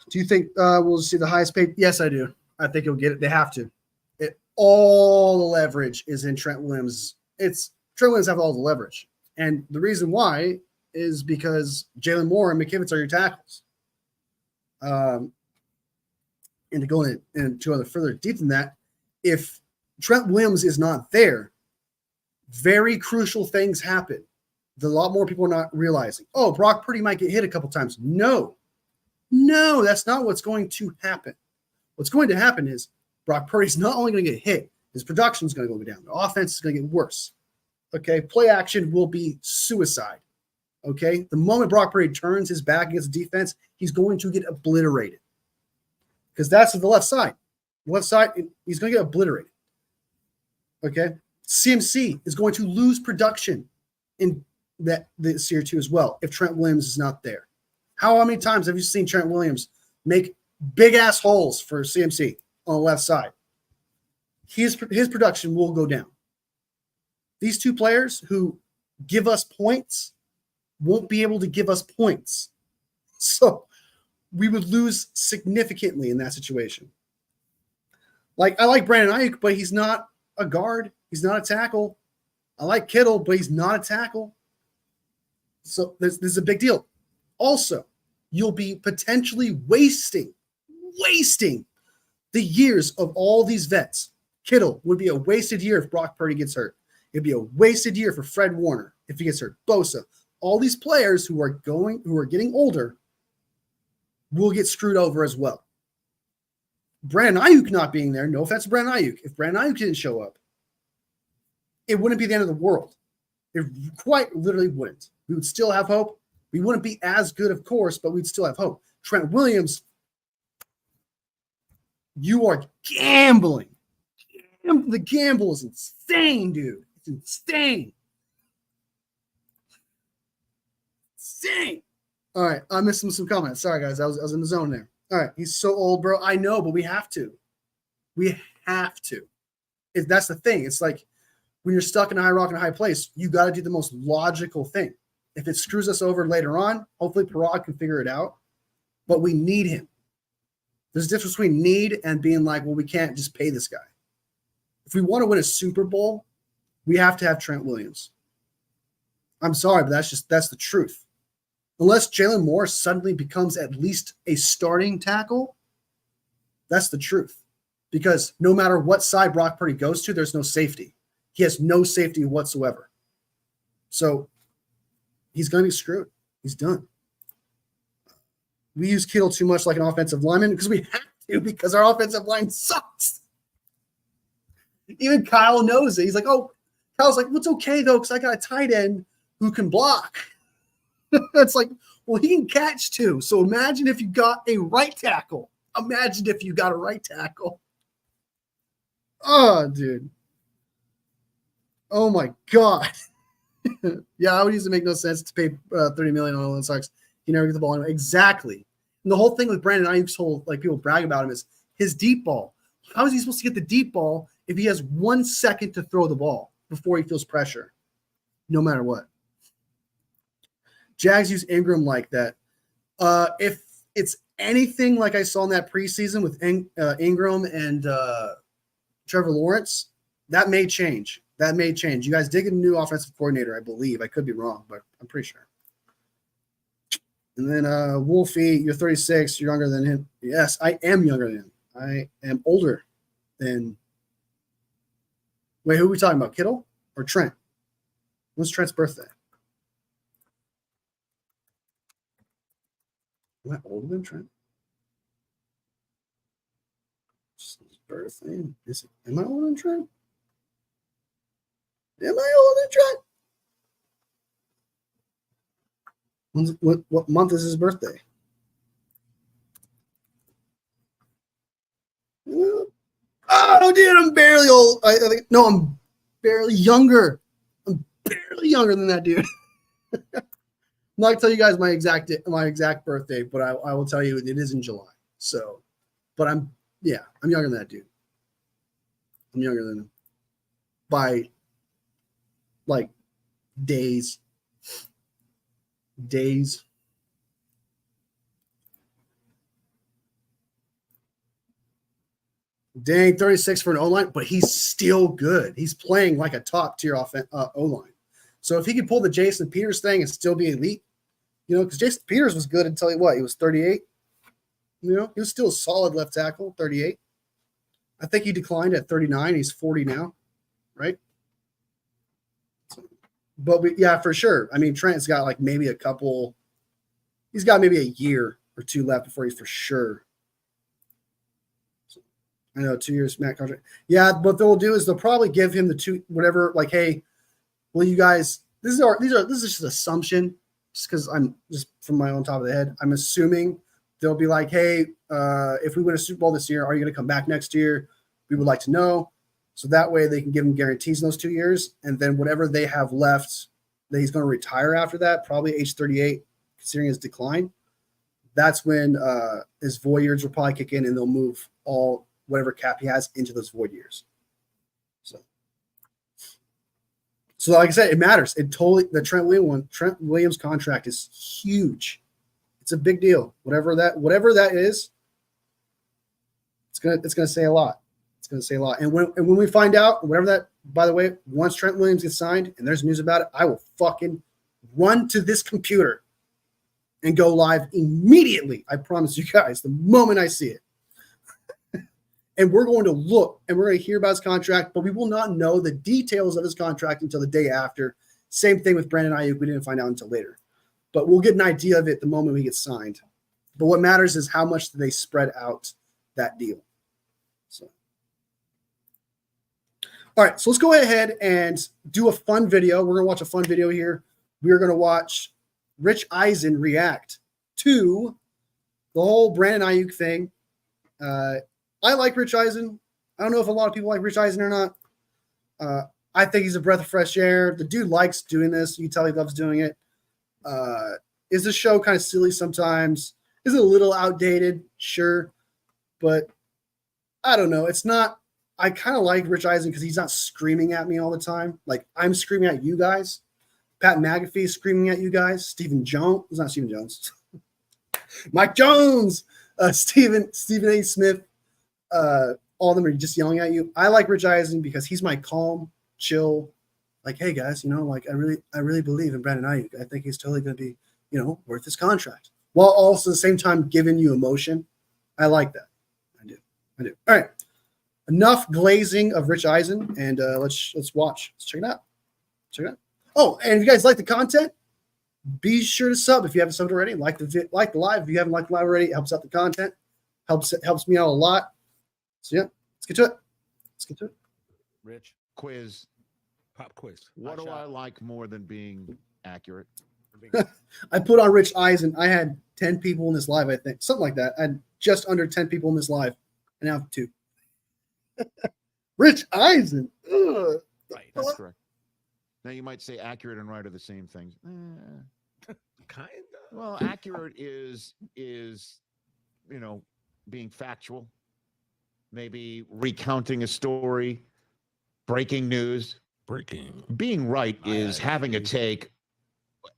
Do you think we'll see the highest paid? Yes, I do. I think he'll get it. They have to. All the leverage is in Trent Wiliams. Trent Wiliams have all the leverage. And the reason why is because Jalen Moore and McKivitz are your tackles. And to go into other further deep than that, if Trent Wiliams is not there, very crucial things happen. A lot more people are not realizing. Oh, Brock Purdy might get hit a couple times. No, that's not what's going to happen. What's going to happen is Brock Purdy's not only going to get hit, his production is going to go down. The offense is going to get worse. Okay, play action will be suicide. Okay, the moment Brock Purdy turns his back against the defense, he's going to get obliterated, because that's the left side. The left side, he's going to get obliterated. Okay, CMC is going to lose production in this year too as well if Trent Wiliams is not there. How many times have you seen Trent Wiliams make big ass holes for CMC on the left side? His production will go down. These two players who give us points won't be able to give us points. So we would lose significantly in that situation. Like, I like Brandon Aiyuk, but he's not a guard. He's not a tackle. I like Kittle, but he's not a tackle. So this is a big deal. Also, you'll be potentially wasting the years of all these vets. Kittle would be a wasted year if Brock Purdy gets hurt. It'd be a wasted year for Fred Warner if he gets hurt. Bosa. All these players who are getting older will get screwed over as well. Brandon Aiyuk not being there, no offense to Brandon Aiyuk. If Brandon Aiyuk didn't show up, it wouldn't be the end of the world. It quite literally wouldn't. We would still have hope. We wouldn't be as good, of course, but we'd still have hope. Trent Wiliams, you are gambling. The gamble is insane, dude. It's insane. All right, I missed some comments. Sorry, guys. I was in the zone there. All right, he's so old, bro. I know, but we have to. We have to. That's the thing. It's like when you're stuck in a high rock and a high place, you got to do the most logical thing. If it screws us over later on, hopefully Parag can figure it out. But we need him. There's a difference between need and being like, well, we can't just pay this guy. If we want to win a Super Bowl, we have to have Trent Wiliams. I'm sorry, but that's the truth. Unless Jalen Moore suddenly becomes at least a starting tackle, that's the truth. Because no matter what side Brock Purdy goes to, there's no safety. He has no safety whatsoever. So he's going to be screwed. He's done. We use Kittle too much like an offensive lineman because we have to, because our offensive line sucks. Even Kyle knows it. He's like, oh, Kyle's like, well, it's okay, though, because I got a tight end who can block. It's like, well, he can catch too. So imagine if you got a right tackle. Imagine if you got a right tackle. Oh, dude. Oh, my God. Yeah, I would use to make no sense to pay $30 million on Olin Sykes. He never gets the ball anyway. Exactly. And the whole thing with Brandon Ayuk's whole, like, people brag about him is his deep ball. How is he supposed to get the deep ball if he has 1 second to throw the ball before he feels pressure? No matter what. Jags use Ingram like that. If it's anything like I saw in that preseason with Ingram and Trevor Lawrence, that may change. That may change. You guys did get a new offensive coordinator, I believe. I could be wrong, but I'm pretty sure. And then Wolfie, you're 36. You're younger than him. Yes, I am younger than him. I am older than. Wait, who are we talking about? Kittle or Trent? When's Trent's birthday? Am I older than Trent? His birthday? Am I older than Trent? Am I older than Trent? What month is his birthday? Oh, dude, I'm barely old. I think no, I'm barely younger. I'm barely younger than that dude. I'm not gonna tell you guys my exact birthday, but I will tell you it is in July. So, but I'm younger than that dude. I'm younger than him by like days. Dang, 36 for an O-line, but he's still good. He's playing like a top-tier O-line. So if he could pull the Jason Peters thing and still be elite, because Jason Peters was good until he was 38. He was still a solid left tackle, 38. I think he declined at 39. He's 40 now, right? But for sure. I mean, Trent's got like maybe he's got maybe a year or two left before he's for sure. I know 2 years Matt contract. Yeah, what they'll do is they'll probably give him the two whatever. Like, hey, will you guys? This is just an assumption, just because I'm just from my own top of the head. I'm assuming they'll be like, hey, if we win a Super Bowl this year, are you going to come back next year? We would like to know. So that way they can give him guarantees in those 2 years, and then whatever they have left that he's going to retire after that, probably age 38, considering his decline. That's when his void years will probably kick in, and they'll move all whatever cap he has into those void years. So like I said, it matters. The Trent Wiliams contract is huge. It's a big deal. Whatever that is, it's gonna say a lot. It's gonna say a lot. And when we find out, whatever that, by the way, once Trent Wiliams gets signed and there's news about it, I will fucking run to this computer and go live immediately. I promise you guys, the moment I see it. And we're going to look and we're going to hear about his contract, but we will not know the details of his contract until the day after. Same thing with Brandon Aiyuk. We didn't find out until later, but we'll get an idea of it the moment we get signed. But what matters is how much they spread out that deal. So, all right, so let's go ahead and do a fun video. We're going to watch a fun video here. We are going to watch Rich Eisen react to the whole Brandon Aiyuk thing. I like Rich Eisen. I don't know if a lot of people like Rich Eisen or not. I think he's a breath of fresh air. The dude likes doing this. You can tell he loves doing it. Is the show kind of silly sometimes? is a little outdated, sure, but I don't know. It's not. I kind of like Rich Eisen because he's not screaming at me all the time. Like I'm screaming at you guys. Pat McAfee is screaming at you guys. Stephen Jones. It's not Stephen Jones. Mike Jones. Stephen A. Smith. All of them are just yelling at you. I like Rich Eisen because he's my calm, chill, like, hey guys, like I really believe in Brandon Aiyuk. I think he's totally going to be, worth his contract, while also at the same time giving you emotion. I like that. I do. All right, enough glazing of Rich Eisen, and let's watch. Let's check it out. Oh, and if you guys like the content, be sure to sub if you haven't subbed already. Like the live if you haven't liked the live already. It helps out the content. Helps me out a lot. So yeah, let's get to it. Rich, Quiz. pop quiz. What Hot do shot. I like more than being accurate? I put on Rich Eisen. I had 10 people in this live, I think. Something like that. I had just under 10 people in this live. And now I have 2. Rich Eisen. Ugh. Right. That's correct. Now you might say accurate and right are the same things. Kind of. Well, accurate is being factual, maybe recounting a story, breaking news. Breaking. Being right is having a take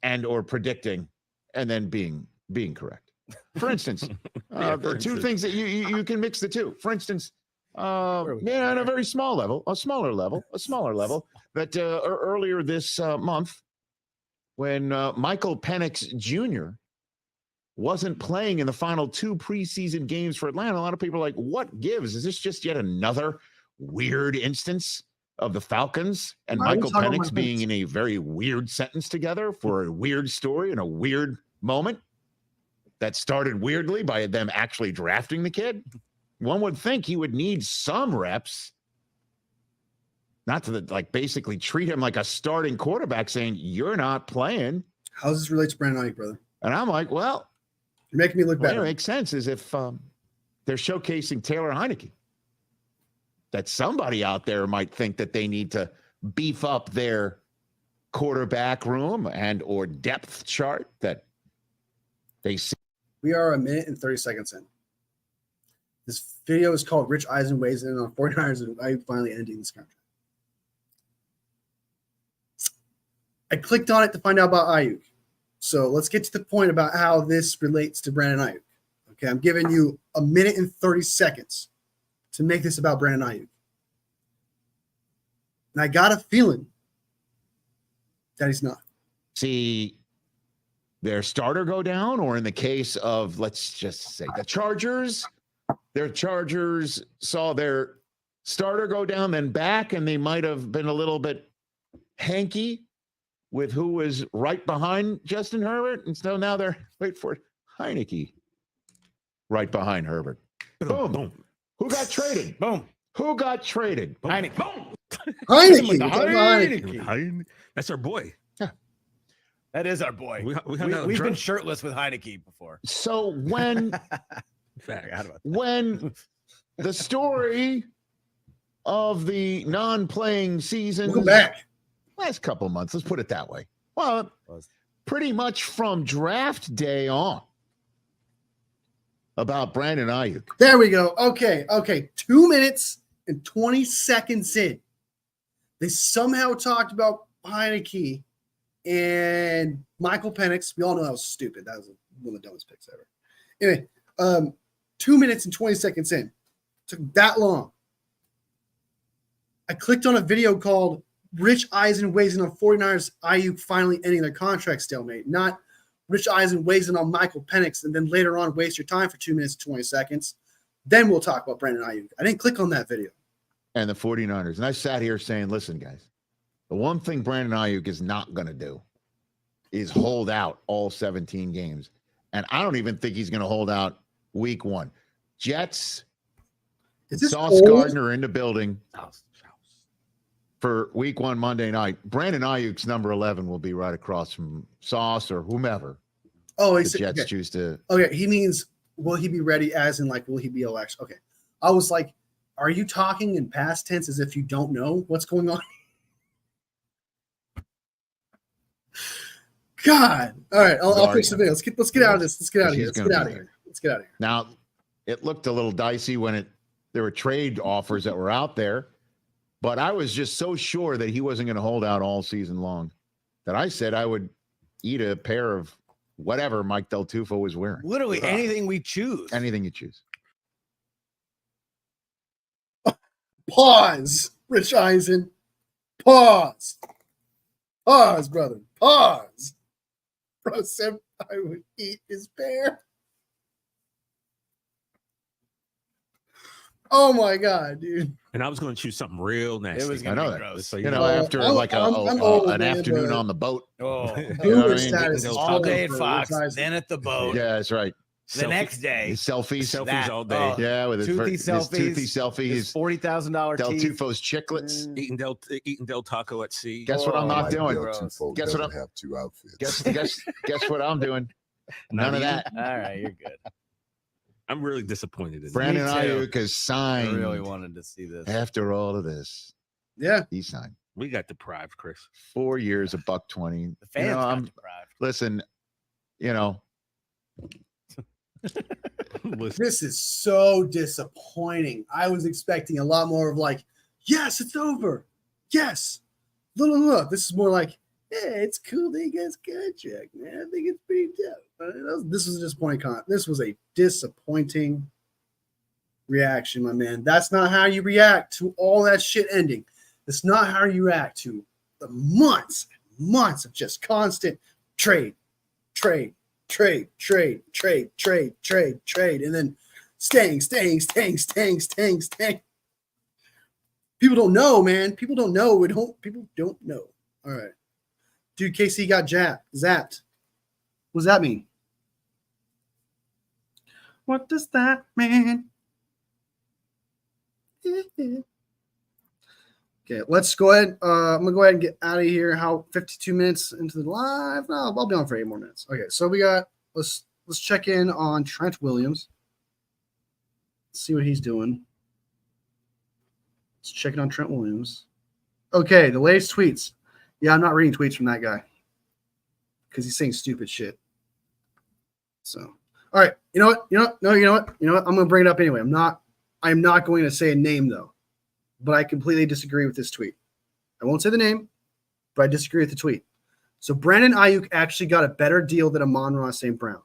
and or predicting and then being correct. For instance, the two things that you can mix the two. For instance, on a very small level, a smaller level, that earlier this month, when Michael Penix Jr. wasn't playing in the final 2 preseason games for Atlanta, a lot of people are like, what gives? Is this just yet another weird instance of the Falcons and Michael Penix being in a very weird sentence together for a weird story and a weird moment that started weirdly by them actually drafting the kid? One would think he would need some reps, not to basically treat him like a starting quarterback, saying you're not playing. How does this relate to Brandon Aiyuk, brother? And I'm like, well, you're making me look bad. It makes sense as if they're showcasing Taylor Heineke. That somebody out there might think that they need to beef up their quarterback room and or depth chart that they see. We are 1 minute and 30 seconds in. This video is called Rich Eisen weighs in on 49ers and Aiyuk finally ending this contract. I clicked on it to find out about Aiyuk. So let's get to the point about how this relates to Brandon Aiyuk. Okay, I'm giving you 1 minute and 30 seconds to make this about Brandon Aiyuk. And I got a feeling that he's not. See their starter go down, or in the case of, let's just say, the Chargers, their Chargers saw their starter go down, then back, and they might have been a little bit hanky with who was right behind Justin Herbert. And so now they're, wait for it, Heineke right behind Herbert. Boom. Boom. Who got traded? Boom. Who got traded? Boom. Heineke. Boom. Heineke. That's our boy. Yeah. That is our boy. We've been shirtless with Heineke before. So when the story of the non-playing season, Welcome back. last couple of months, let's put it that way. Well, pretty much from draft day on, about Brandon Aiyuk. There we go. Okay. 2 minutes and 20 seconds in, they somehow talked about Heineke and Michael Penix. We all know that was stupid. That was one of the dumbest picks ever. Anyway, 2 minutes and 20 seconds in. It took that long. I clicked on a video called Rich Eisen weighs in on 49ers Aiyuk finally ending their contract stalemate. Not Rich Eisen weighs in on Michael Penix and then later on waste your time for 2 minutes and 20 seconds. Then we'll talk about Brandon Aiyuk. I didn't click on that video. And the 49ers. And I sat here saying, listen, guys, the one thing Brandon Aiyuk is not going to do is hold out all 17 games. And I don't even think he's going to hold out week 1. Jets, Sauce Gardner in the building for week 1 Monday night. Brandon Ayuk's number 11 will be right across from Sauce or whomever. Oh, the Jets choose to. Okay, he means will he be ready as in like will he be OX? Okay. I was like, are you talking in past tense as if you don't know what's going on? God. All right, I'll fix the video. Let's get out of this. Let's get out of here. Let's get out of here. Now, it looked a little dicey when there were trade offers that were out there, but I was just so sure that he wasn't going to hold out all season long that I said I would eat a pair of whatever Mike Del Tufo was wearing. Literally anything we choose. Anything you choose. Pause, Rich Eisen. Pause. Pause, brother. Pause. Bro said I would eat his bear. Oh my god, dude. And I was going to choose something real nasty. It was I going to know be that. gross. So, You know, after I'm old, an man, afternoon but- on the boat. Oh, You know what I Boomer mean? status is all day at for Fox, Rich Eisen. then at the boat. Yeah, that's right. The next day, His selfies. Selfies all day. Yeah, with his toothy his selfies. toothy selfies. His $40,000 Del teeth. Tufo's chiclets. Eating Del Taco at sea. Guess what I'm not Mike doing? Del Gross. Tufo Guess what doesn't have two outfits. Guess what I'm doing? None of that. All right, you're good. I'm really disappointed in Brandon too. Aiyuk has I signed. really wanted to see this. After all of this, Yeah. he signed We got deprived, Chris. 4 years, $120. The fans You know, got deprived. listen, you know, Listen, This is so disappointing. I was expecting a lot more of like, yes, it's over. Yes. Look. This is more like, hey, it's cool that you guys contract, man. I think it's pretty dope. This was a disappointing This was a disappointing reaction, my man. That's not how you react to all that shit ending. That's not how you react to the months of just constant trade, and then staying. People don't know, man. People don't know. People don't know. All right. Dude, KC got zapped. What does that mean? What does that mean? Okay, let's go ahead. I'm gonna go ahead and get out of here. How 52 minutes into the live? No, I'll be on for 8 more minutes. Okay, so we got let's check in on Trent Wiliams. See what he's doing. Let's check in on Trent Wiliams. Okay, the latest tweets. Yeah, I'm not reading tweets from that guy because he's saying stupid shit. So, all right, you know what? I'm gonna bring it up anyway. I'm not going to say a name though, but I completely disagree with this tweet. I won't say the name, but I disagree with the tweet. So Brandon Aiyuk actually got a better deal than Amon-Ra St. Brown.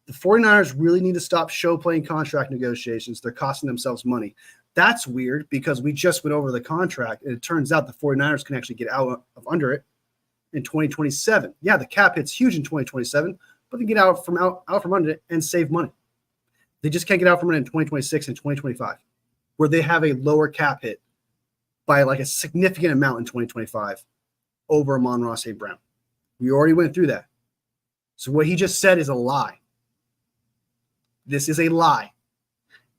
The 49ers really need to stop show playing contract negotiations. They're costing themselves money. That's weird because we just went over the contract, and it turns out the 49ers can actually get out of under it in 2027. Yeah, the cap hit's huge in 2027, but they get out from under it and save money. They just can't get out from it in 2026 and 2025, where they have a lower cap hit by like a significant amount in 2025 over Amon-Ra St. Brown. We already went through that. So what he just said is a lie. This is a lie.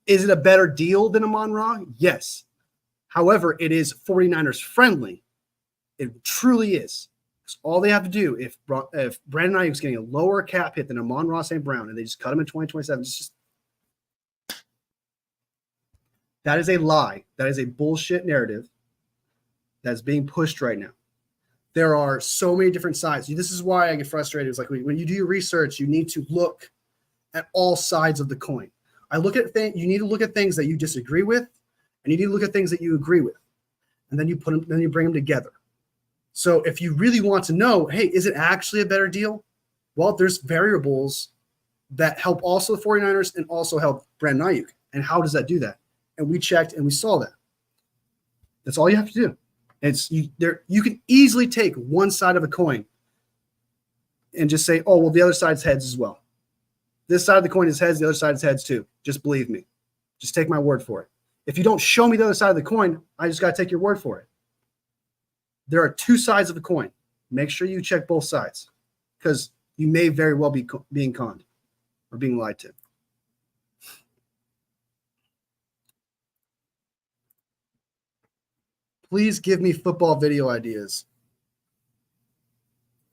Is it a better deal than Amon-Ra? Yes. However, it is 49ers friendly. It truly is. Because all they have to do, if Brandon Aiyuk is getting a lower cap hit than Amon-Ra St. Brown, and they just cut him in 2027, it's just that is a lie. That is a bullshit narrative that's being pushed right now. There are so many different sides. This is why I get frustrated. It's like when you do your research, you need to look at all sides of the coin. I look at things. You need to look at things that you disagree with, and you need to look at things that you agree with, and then you put them. Then you bring them together. So if you really want to know, hey, is it actually a better deal? Well, there's variables that help also the 49ers and also help Brandon Aiyuk. And how does that do that? And we checked and we saw that. That's all you have to do. You can easily take one side of a coin and just say, oh, well, the other side's heads as well. This side of the coin is heads, the other side is heads too. Just believe me. Just take my word for it. If you don't show me the other side of the coin, I just got to take your word for it. There are two sides of the coin. Make sure you check both sides because you may very well be being conned or being lied to. Please give me football video ideas.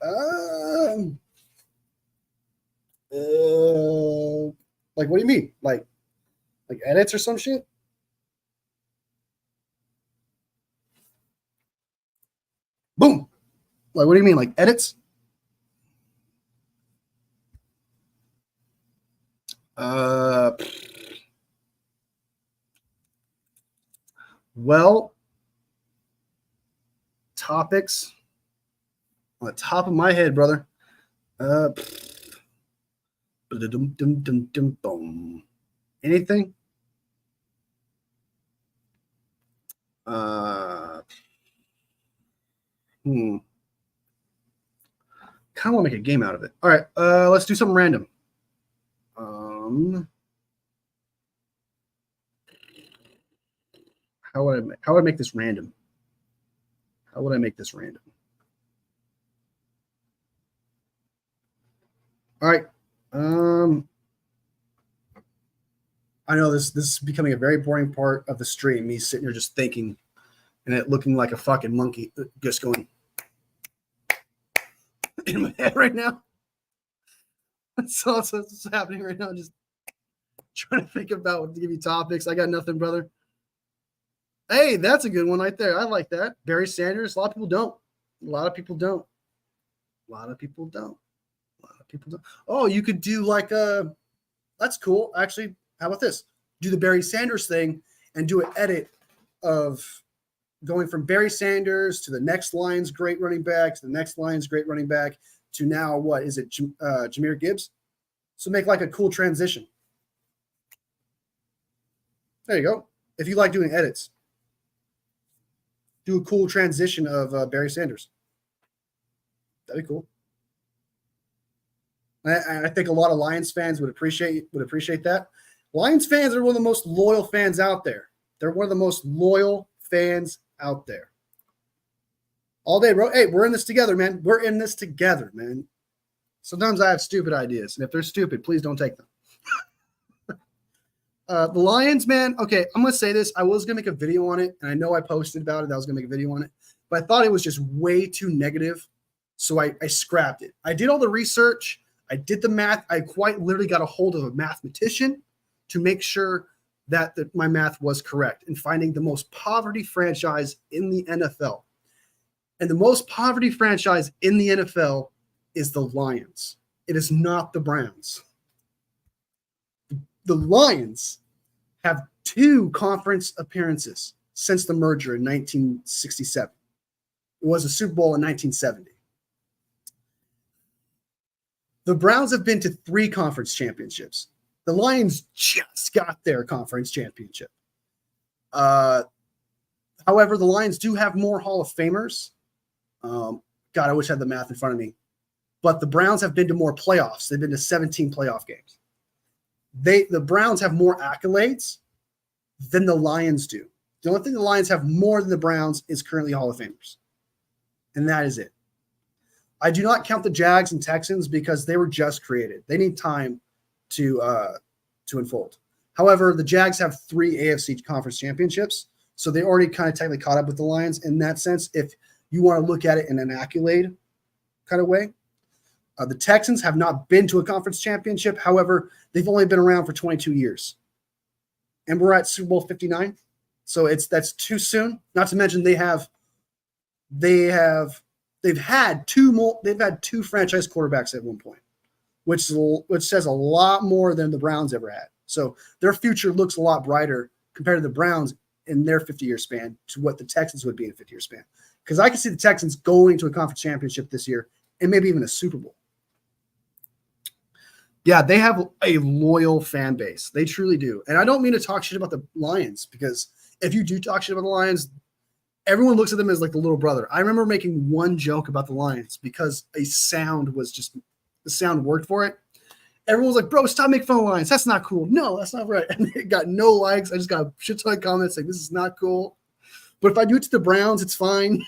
Like, what do you mean? Like edits or some shit? Boom. Like, what do you mean? Like edits? Well, topics on the top of my head, brother. Anything? Kind of want to make a game out of it. All right, let's do something random. How would I make this random? How would I make this random? All right. I know this is becoming a very boring part of the stream. Me sitting here just thinking, and it looking like a fucking monkey, just going in my head right now. That's all that's happening right now. Just trying to think about what to give you topics. I got nothing, brother. Hey, that's a good one right there. I like that. Barry Sanders. A lot of people don't. Oh, you could do like that's cool. Actually, how about this? Do the Barry Sanders thing and do an edit of going from Barry Sanders to the next Lions great running back to the next Lions great running back to now what is it? Jahmyr Gibbs. So make like a cool transition. There you go. If you like doing edits, do a cool transition of Barry Sanders. That'd be cool. I think a lot of Lions fans would appreciate that. Lions fans are one of the most loyal fans out there. They're one of the most loyal fans out there. All day, bro. Hey, we're in this together, man. We're in this together, man. Sometimes I have stupid ideas, and if they're stupid, please don't take them. The Lions, man. Okay, I'm gonna say this. I was gonna make a video on it, and I know I posted about it. I was gonna make a video on it, but I thought it was just way too negative, so I scrapped it. I did all the research. I did the math. I quite literally got a hold of a mathematician to make sure that my math was correct in finding the most poverty franchise in the NFL. And the most poverty franchise in the NFL is the Lions. It is not the Browns. The Lions have 2 conference appearances since the merger in 1967. It was a Super Bowl in 1970. The Browns have been to 3 conference championships. The Lions just got their conference championship. However, the Lions do have more Hall of Famers. God, I wish I had the math in front of me. But the Browns have been to more playoffs. They've been to 17 playoff games. The Browns have more accolades than the Lions do. The only thing the Lions have more than the Browns is currently Hall of Famers. And that is it. I do not count the Jags and Texans because they were just created. They need time to unfold. However, the Jags have 3 AFC conference championships, so they already kind of technically caught up with the Lions in that sense, if you want to look at it in an accolade kind of way. The Texans have not been to a conference championship. However, they've only been around for 22 years. And we're at Super Bowl 59. So that's too soon. Not to mention they've had 2 franchise quarterbacks at one point, which says a lot more than the Browns ever had. So their future looks a lot brighter compared to the Browns in their 50-year span to what the Texans would be in a 50-year span. Because I can see the Texans going to a conference championship this year and maybe even a Super Bowl. Yeah, they have a loyal fan base. They truly do. And I don't mean to talk shit about the Lions, because if you do talk shit about the Lions, everyone looks at them as like the little brother. I remember making one joke about the Lions because the sound worked for it. Everyone was like, bro, stop making fun of the Lions. That's not cool. No, that's not right. And it got no likes. I just got a shit ton of comments saying this is not cool. But if I do it to the Browns, it's fine.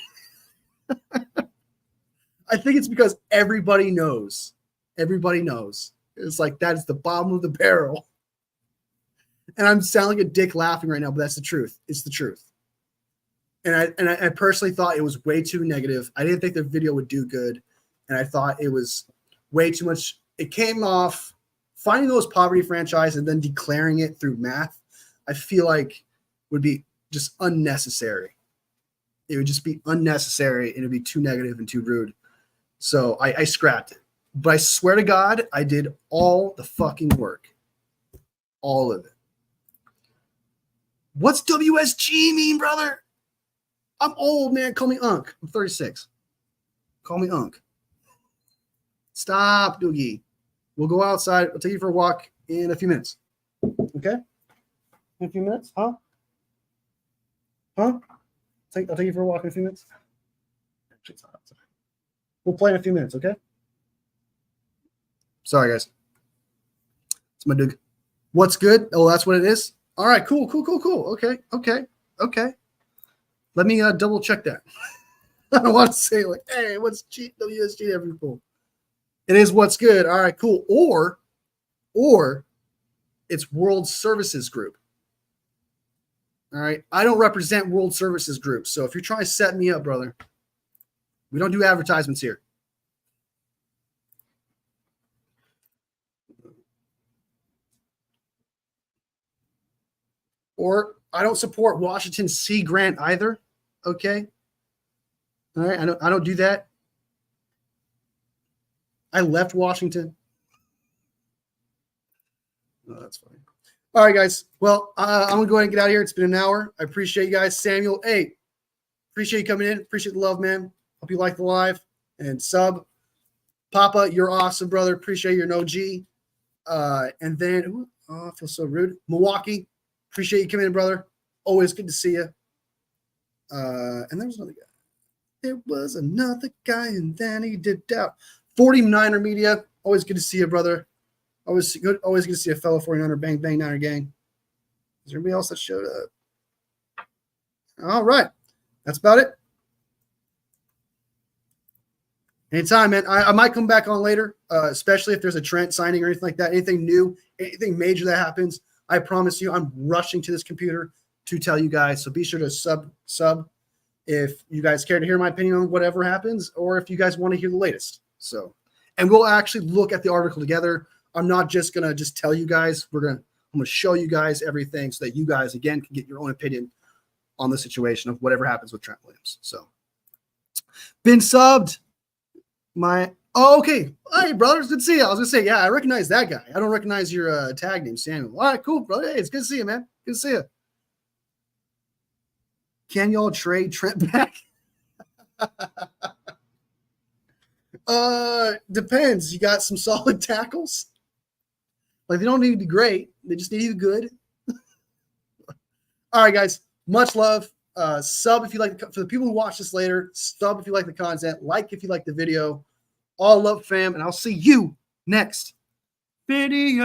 I think it's because everybody knows. Everybody knows. It's like that is the bottom of the barrel. And I'm sounding like a dick laughing right now, but that's the truth. It's the truth. And I personally thought it was way too negative. I didn't think the video would do good. And I thought it was way too much. It came off finding those poverty franchise and then declaring it through math. I feel like would be just unnecessary. It would just be unnecessary and it'd be too negative and too rude. So I scrapped it. But I swear to God, I did all the fucking work. All of it. What's WSG mean, brother? I'm old, man. Call me Unc. I'm 36. Call me Unc. Stop, Doogie. We'll go outside. I'll take you for a walk in a few minutes. Okay? In a few minutes? Huh? Huh? I'll take you for a walk in a few minutes. Actually, it's not outside. We'll play in a few minutes, okay? Sorry, guys. It's my Doog. What's good? Oh, that's what it is? All right, cool. Okay. Let me double check that. I don't want to say like, hey, what's WSG every pool? It is what's good. All right, cool. Or it's World Services Group. All right. I don't represent World Services Group. So if you're trying to set me up, brother, we don't do advertisements here. Or I don't support Washington Sea Grant either. Okay. All right. I don't do that. I left Washington. Oh, that's fine. All right, guys. Well, I'm going to go ahead and get out of here. It's been an hour. I appreciate you guys. Samuel, hey, appreciate you coming in. Appreciate the love, man. Hope you like the live and sub. Papa, you're awesome, brother. Appreciate you're an OG. And then, I feel so rude. Milwaukee, appreciate you coming in, brother. Always good to see you. And there was another guy. There was another guy, and then he dipped out. 49er Media, always good to see you, brother. Always good to see a fellow 49er bang bang Niner gang. Is there anybody else that showed up? All right. That's about it. Anytime, man. I might come back on later, especially if there's a Trent signing or anything like that. Anything new, anything major that happens. I promise you, I'm rushing to this computer to tell you guys. So be sure to sub if you guys care to hear my opinion on whatever happens, or if you guys want to hear the latest. So, and we'll actually look at the article together. I'm not just gonna just tell you guys. I'm gonna show you guys everything so that you guys again can get your own opinion on the situation of whatever happens with Trent Wiliams. So, been subbed. Okay. Hey, brothers, good to see you. I was gonna say, yeah, I recognize that guy. I don't recognize your tag name, Samuel. All right, cool, brother. Hey, it's good to see you, man. Good to see you. Can y'all trade Trent back? Depends. You got some solid tackles. Like, they don't need to be great. They just need to be good. All right, guys. Much love. Sub if you like. For the people who watch this later, sub if you like the content. Like if you like the video. All love, fam. And I'll see you next video.